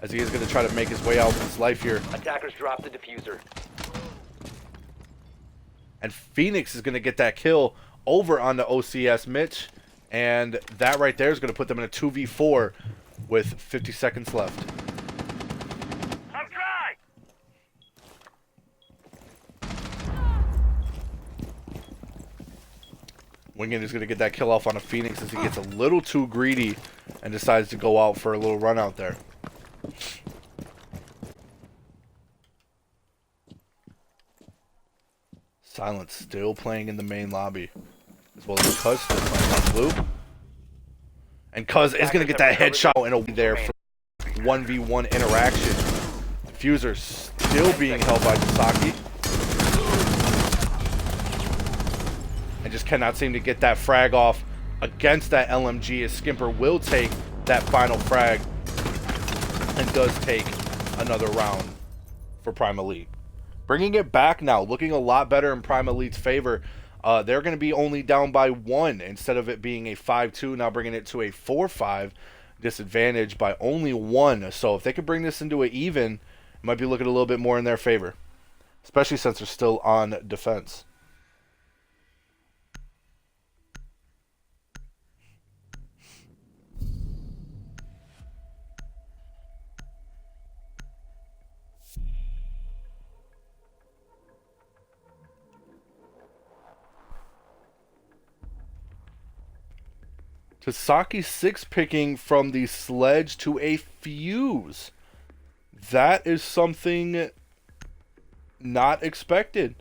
As he is going to try to make his way out of his life here. Attackers drop the diffuser. And Phoenix is going to get that kill over on the OCS Mitch, and that right there is going to put them in a 2v4 with 50 seconds left. I'm dry. Winged is going to get that kill off on a Phoenix as he gets a little too greedy and decides to go out for a little run out there. Silence still playing in the main lobby. As well as Cuz still playing on blue. And Cuz is going to get that headshot in a there for 1v1 interaction. Diffuser still being held by Tasaki. And just cannot seem to get that frag off against that LMG as Skimper will take that final frag and does take another round for Prime Elite. Bringing it back now, looking a lot better in Prime Elite's favor. They're going to be only down by 1 instead of it being a 5-2, now bringing it to a 4-5 disadvantage by only 1. So if they could bring this into an even, it might be looking a little bit more in their favor, especially since they're still on defense. Tasaki 6-picking from the sledge to a fuse. That is something not expected,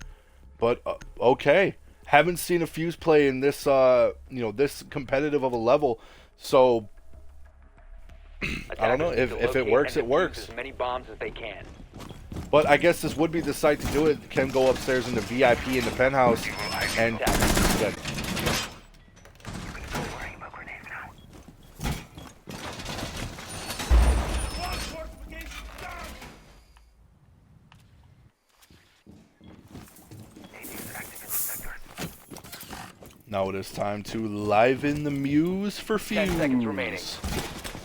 but okay. Haven't seen a fuse play in this, this competitive of a level, so I don't know if it works. It works. As many bombs as they can. But I guess this would be the site to do it. Can go upstairs in the VIP in the penthouse and. Good. Now it is time to liven the muse for fuse. 10 seconds remaining.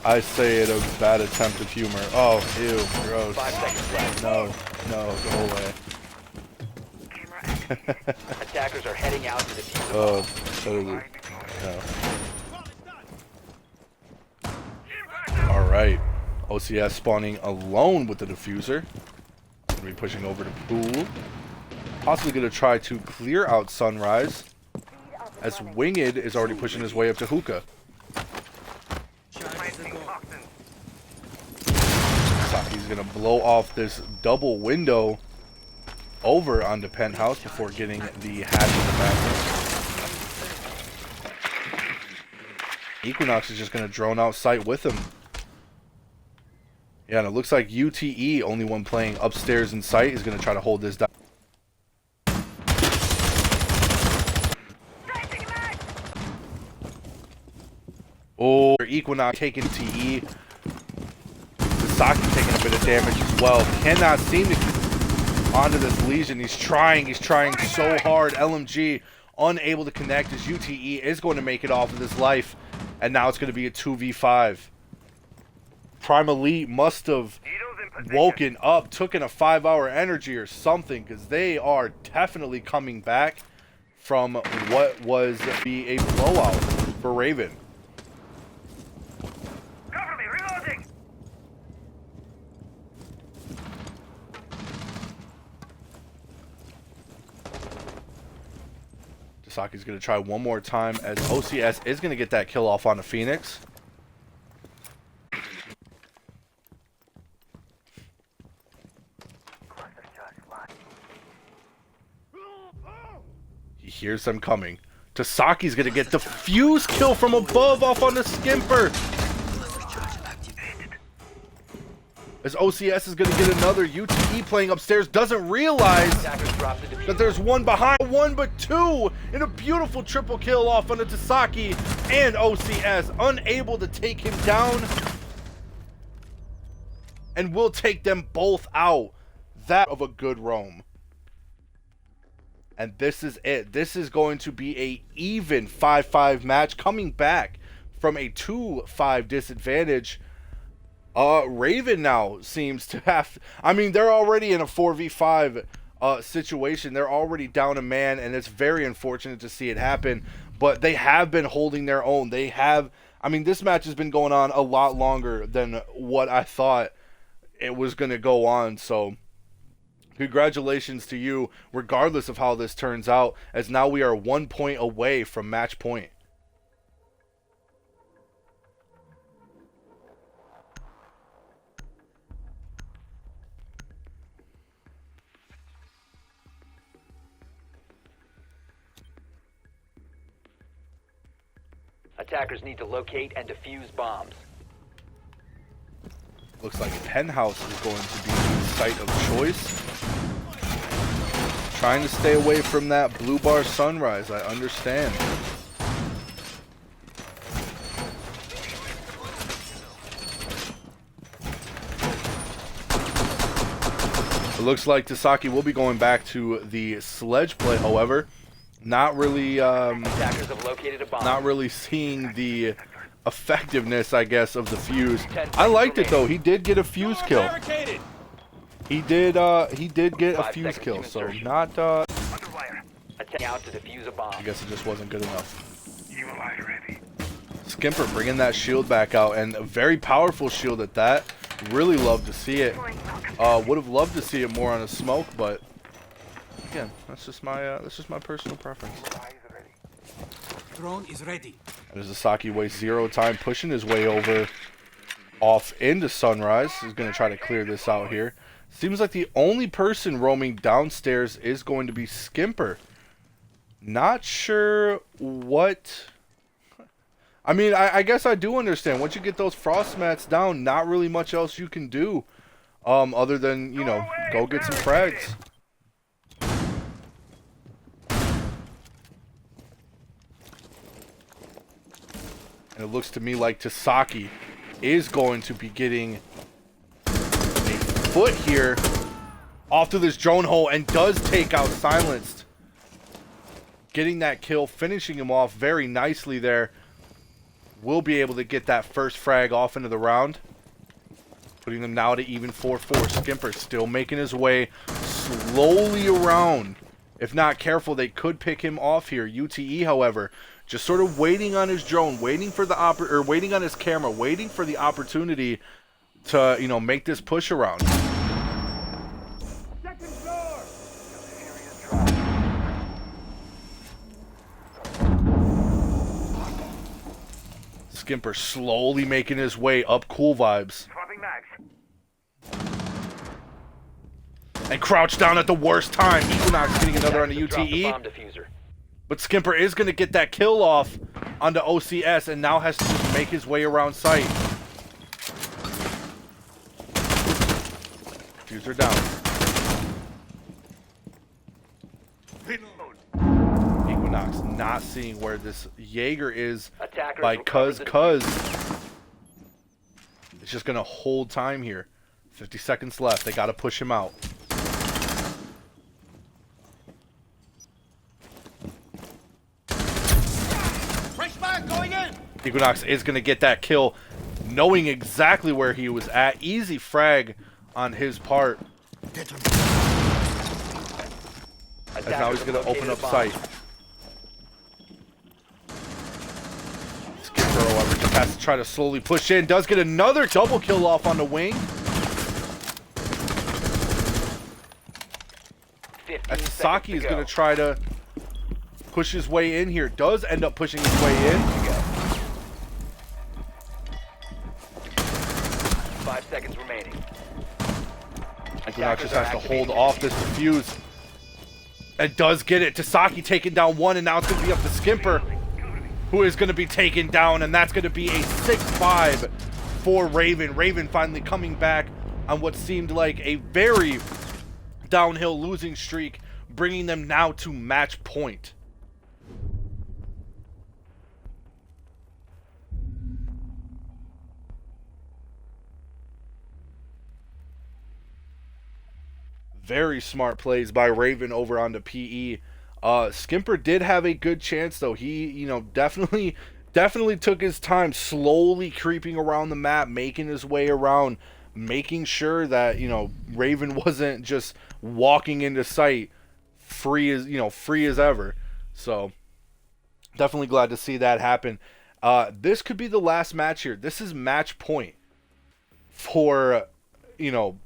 I say it a bad attempt of humor. Oh, ew, gross. 5 seconds left. No, go away. Attackers are heading out to the defuse. Oh, totally. No. Alright. OCS spawning alone with the diffuser. Gonna be pushing over to Pool. Possibly gonna try to clear out Sunrise, as Winged is already pushing his way up to Hookah. Saki's gonna blow off this double window over onto Penthouse before getting the hatch in the back. Equinox is just gonna drone out sight with him. Yeah, and it looks like UTE, only one playing upstairs in sight, is gonna try to hold this down. Oh, Equinox taking TE. Sasaki taking a bit of damage as well. Cannot seem to get onto this Legion. He's trying so hard. LMG unable to connect. His UTE is going to make it off of this life. And now it's going to be a 2v5. Prime Elite must have woken up, took in a 5-hour energy or something, because they are definitely coming back from what was be a blowout for Raven. Saki's going to try one more time as OCS is going to get that kill off on the Phoenix. He hears them coming. Tasaki's going to get the fuse kill from above off on the Skimper. As OCS is going to get another UTE playing upstairs, doesn't realize that there's one behind, one but two, in a beautiful triple kill off on the Tasaki, and OCS unable to take him down, and will take them both out. That of a good roam. And this is it. This is going to be a even 5-5 match, coming back from a 2-5 disadvantage. Raven now seems to have, I mean, they're already in a 4v5 situation. They're already down a man, and it's very unfortunate to see it happen, but they have been holding their own. They have, I mean, this match has been going on a lot longer than what I thought it was going to go on, so congratulations to you, regardless of how this turns out, as now we are 1 point away from match point. Attackers need to locate and defuse bombs. Looks like Penthouse is going to be the site of choice. Trying to stay away from that blue bar Sunrise, I understand. It looks like Tasaki will be going back to the sledge play, however. Not really, Attackers have located a bomb. not really seeing the effectiveness, I guess, of the fuse. I liked it though. He did get a fuse kill. He did get a 5 fuse seconds kill. to So insertion. not. Attacking out to defuse a bomb. I guess it just wasn't good enough. You are ready. Skimper bringing that shield back out, and a very powerful shield at that. Really love to see it. Would have loved to see it more on a smoke, but again, that's just my personal preference. Drone is ready. And as Asaki wastes zero time pushing his way over off into Sunrise, he's going to try to clear this out here. Seems like the only person roaming downstairs is going to be Skimper. Not sure what. I mean, I guess I do understand. Once you get those frost mats down, not really much else you can do, other than, you know, go get some frags. And it looks to me like Tasaki is going to be getting a foot here off to this drone hole and does take out Silenced. Getting that kill, finishing him off very nicely there. Will be able to get that first frag off into the round. Putting them now to even 4-4. Skimper still making his way slowly around. If not careful, they could pick him off here. UTE, however, just sort of waiting on his drone, waiting for the waiting on his camera, waiting for the opportunity to, you know, make this push around. Second floor. Skimper slowly making his way up Cool Vibes. Swapping mags. And crouched down at the worst time. Equinox getting another on the Attackers have dropped the UTE. bomb diffuser. But Skimper is going to get that kill off onto OCS and now has to just make his way around site. Diffuser down. Equinox not seeing where this Jaeger is Attackers by recovered the cuz. It's just going to hold time here. 50 seconds left. They got to push him out. Equinox is going to get that kill, knowing exactly where he was at. Easy frag on his part. As now he's going to open up sight. Skipper, however, just has to try to slowly push in. Does get another double kill off on the wing. As Sasaki is going to try to push his way in here. Does end up pushing his way in. 5 seconds remaining. Equinox just has to hold off this defuse. And does get it. Tasaki taking down one, and now it's going to be up to Skimper, who is going to be taken down, and that's going to be a 6-5 for Raven. Raven finally coming back on what seemed like a very downhill losing streak, bringing them now to match point. Very smart plays by Raven over onto PE. Skimper did have a good chance though. He, you know, definitely took his time, slowly creeping around the map, making his way around, making sure that, you know, Raven wasn't just walking into sight free as ever. So definitely glad to see that happen. This could be the last match here. This is match point for, you know,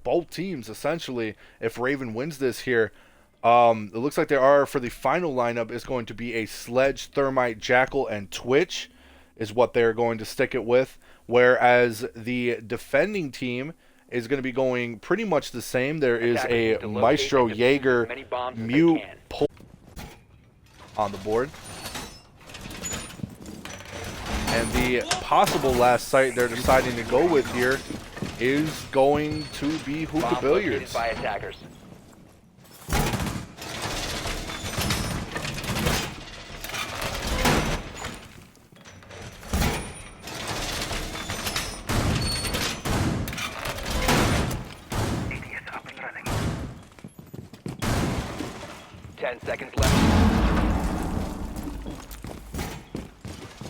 both teams essentially. If Raven wins this here, it looks like there are, for the final lineup, is going to be a Sledge, Thermite, Jackal, and Twitch is what they're going to stick it with, whereas the defending team is going to be going pretty much the same. There is a Maestro, Jaeger, Mute, Pole on the board. And the possible last site they're deciding to go with here is going to be Hookah Billiards. By attackers. Idiot. 10 seconds left.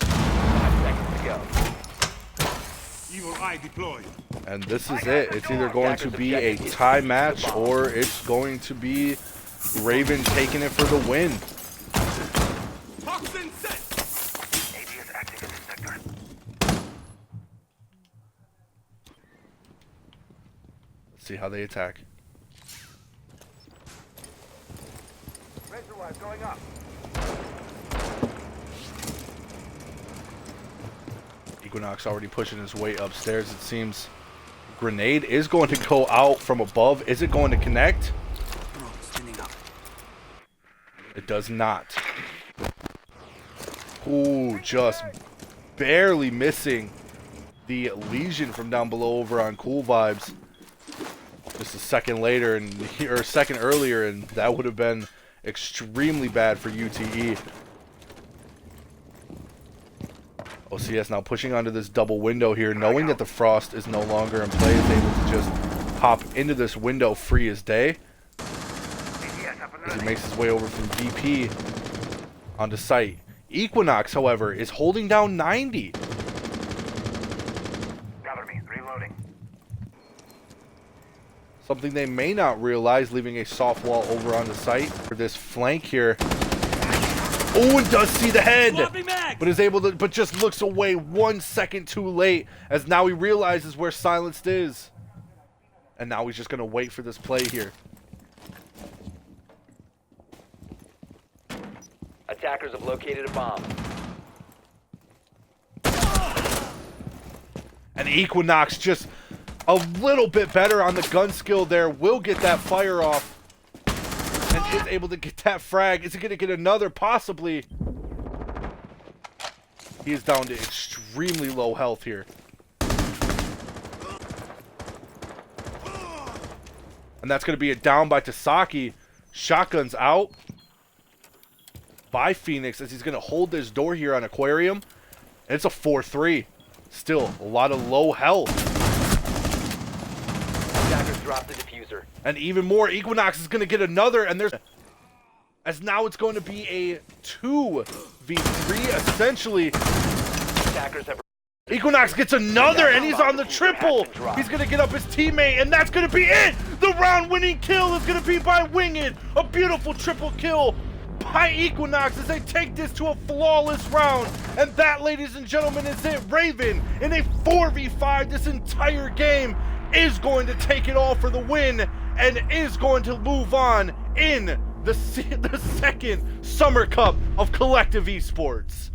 5 seconds to go. Evil eye deployed. And this is it. It's either going to be a tie match or it's going to be Raven taking it for the win. Toxin set. ABS active in the sector. Let's see how they attack. Razor wire going up. Equinox already pushing his way upstairs, it seems. Grenade is going to go out from above. Is it going to connect? It does not. Ooh, just barely missing the Legion from down below over on Cool Vibes. Just a second later, or a second earlier, and that would have been extremely bad for UTE. OCS now pushing onto this double window here, knowing that the Frost is no longer in play, is able to just hop into this window free as day. As he makes his way over from VP onto site. Equinox, however, is holding down 90. Cover me. Reloading. Something they may not realize, leaving a soft wall over on the site for this flank here. Oh, and does see the head, but is able to, but just looks away 1 second too late, as now he realizes where Silenced is. And now he's just going to wait for this play here. Attackers have located a bomb. And Equinox just a little bit better on the gun skill there, will get that fire off. And is able to get that frag. Is he going to get another? Possibly. He is down to extremely low health here. And that's going to be a down by Tasaki. Shotgun's out by Phoenix as he's going to hold this door here on Aquarium. And it's a 4-3. Still, a lot of low health. Attackers dropped the diffuser. And even more, Equinox is going to get another, and there's... As now it's going to be a 2v3, essentially. Attackers have... Equinox gets another, and he's on the triple. He's going to get up his teammate, and that's going to be it. The round-winning kill is going to be by Winged. A beautiful triple kill by Equinox as they take this to a flawless round. And that, ladies and gentlemen, is it. Raven, in a 4v5 this entire game, is going to take it all for the win and is going to move on in the second Summer Cup of Collective Esports.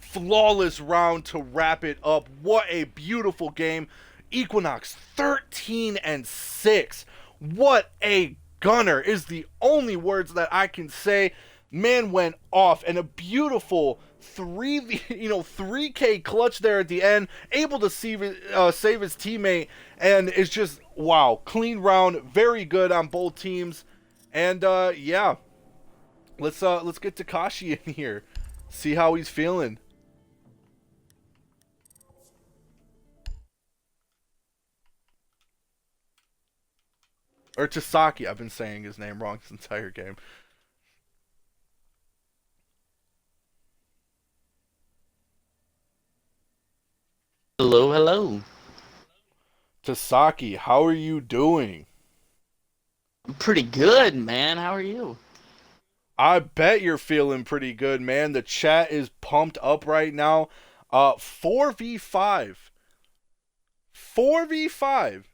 Flawless round to wrap it up. What a beautiful game. Equinox 13-6. What a gunner is the only words that I can say. Man went off, and a beautiful 3K clutch there at the end, able to save his teammate, and it's just wow, clean round, very good on both teams. And yeah, let's get Takashi in here, see how he's feeling. Or Tasaki, I've been saying his name wrong this entire game. Hello, hello. Tasaki, how are you doing? I'm pretty good, man. How are you? I bet you're feeling pretty good, man. The chat is pumped up right now. 4v5. 4v5.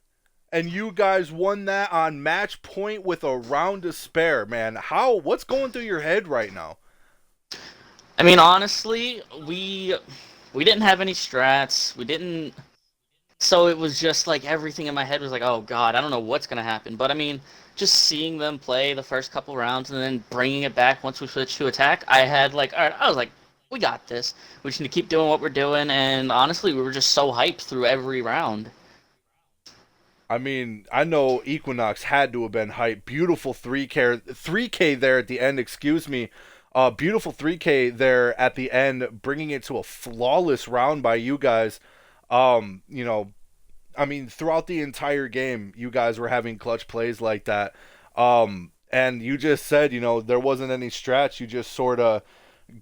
And you guys won that on match point with a round to spare, man. What's going through your head right now? I mean, honestly, we didn't have any strats. We didn't. So it was just like everything in my head was like, oh god, I don't know what's gonna happen. But I mean, just seeing them play the first couple rounds and then bringing it back once we switched to attack, I had like, all right, I was like, we got this. We just need to keep doing what we're doing. And honestly, we were just so hyped through every round. I mean, I know Equinox had to have been hyped. Beautiful 3K there at the end, excuse me. Beautiful 3K there at the end, bringing it to a flawless round by you guys. You know, I mean, throughout the entire game, you guys were having clutch plays like that. And you just said, there wasn't any stretch. You just sort of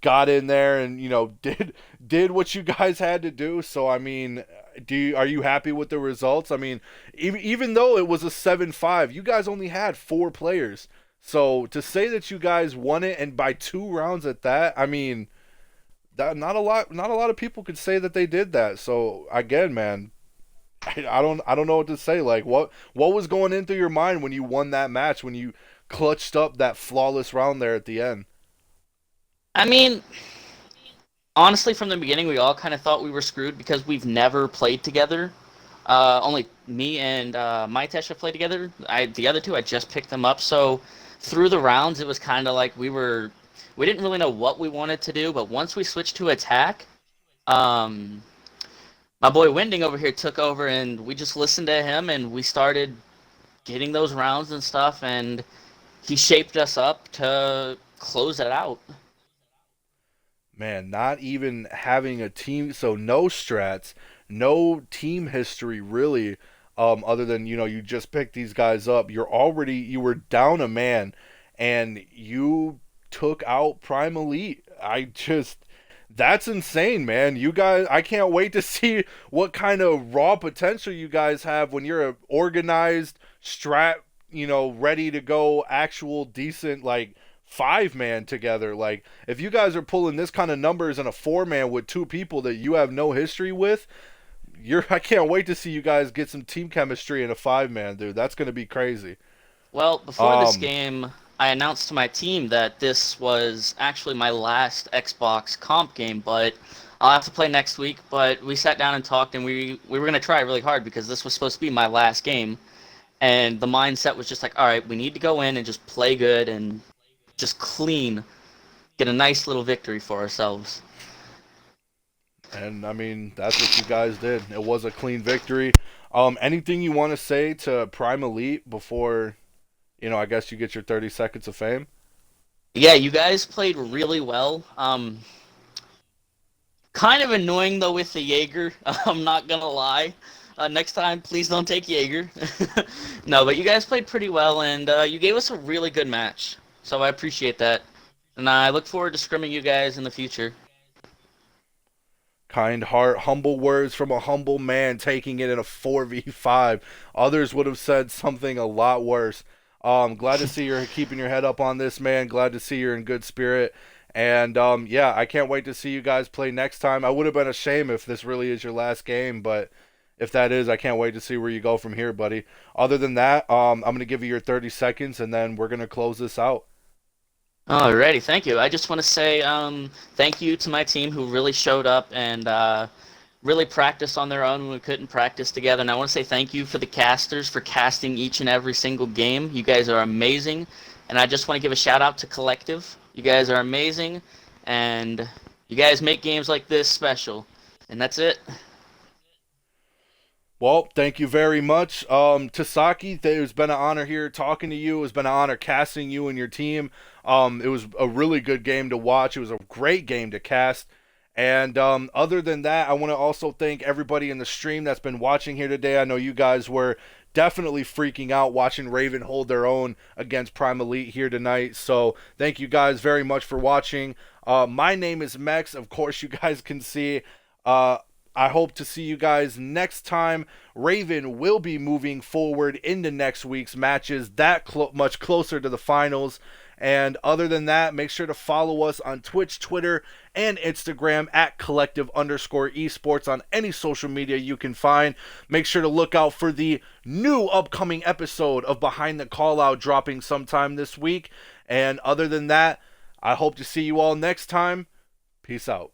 got in there and did what you guys had to do. So I mean, are you happy with the results? I mean, even though it was a 7-5, you guys only had 4 players. So to say that you guys won it and by 2 rounds at that, I mean, that not a lot of people could say that they did that. So again, man, I don't know what to say. Like what was going in through your mind when you won that match, when you clutched up that flawless round there at the end? I mean, honestly, from the beginning, we all kind of thought we were screwed because we've never played together. Only me and Mitesh have played together. The other two, I just picked them up. So through the rounds, it was kind of like we didn't really know what we wanted to do. But once we switched to attack, um, my boy Winding over here took over, and we just listened to him, and we started getting those rounds and stuff, and he shaped us up to close it out. Man, not even having a team, so no strats, no team history really, other than, you just picked these guys up. You were down a man and you took out Prime Elite. That's insane, man. You guys, I can't wait to see what kind of raw potential you guys have when you're a organized strat, ready to go, actual decent, like, 5-man together. Like, if you guys are pulling this kind of numbers in a 4-man with 2 people that you have no history with, I can't wait to see you guys get some team chemistry in a 5-man, dude. That's gonna be crazy. Well, before this game, I announced to my team that this was actually my last Xbox comp game, but I'll have to play next week. But we sat down and talked, and we were going to try really hard because this was supposed to be my last game. And the mindset was just like, all right, we need to go in and just play good and just clean, get a nice little victory for ourselves. And I mean, that's what you guys did. It was a clean victory. Anything you want to say to Prime Elite before, I guess you get your 30 seconds of fame? Yeah, you guys played really well. Kind of annoying though with the Jaeger. I'm not gonna lie. Next time, please don't take Jaeger. No, but you guys played pretty well, and you gave us a really good match. So I appreciate that, and I look forward to scrimming you guys in the future. Kind heart, humble words from a humble man taking it in a 4v5. Others would have said something a lot worse. Glad to see you're keeping your head up on this, man. Glad to see you're in good spirit. And yeah, I can't wait to see you guys play next time. I would have been ashamed if this really is your last game, but if that is, I can't wait to see where you go from here, buddy. Other than that, I'm going to give you your 30 seconds, and then we're going to close this out. Alrighty, thank you. I just want to say thank you to my team who really showed up and really practiced on their own when we couldn't practice together. And I want to say thank you for the casters for casting each and every single game. You guys are amazing. And I just want to give a shout out to Collective. You guys are amazing. And you guys make games like this special. And that's it. Well, thank you very much. Tasaki, it's been an honor here talking to you. It's been an honor casting you and your team. It was a really good game to watch. It was a great game to cast. And other than that, I want to also thank everybody in the stream that's been watching here today. I know you guys were definitely freaking out watching Raven hold their own against Prime Elite here tonight. So thank you guys very much for watching. My name is Mex. Of course, you guys can see. I hope to see you guys next time. Raven will be moving forward into next week's matches that much closer to the finals. And other than that, make sure to follow us on Twitch, Twitter, and Instagram at collective_esports on any social media you can find. Make sure to look out for the new upcoming episode of Behind the Callout dropping sometime this week. And other than that, I hope to see you all next time. Peace out.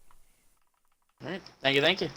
All right. Thank you.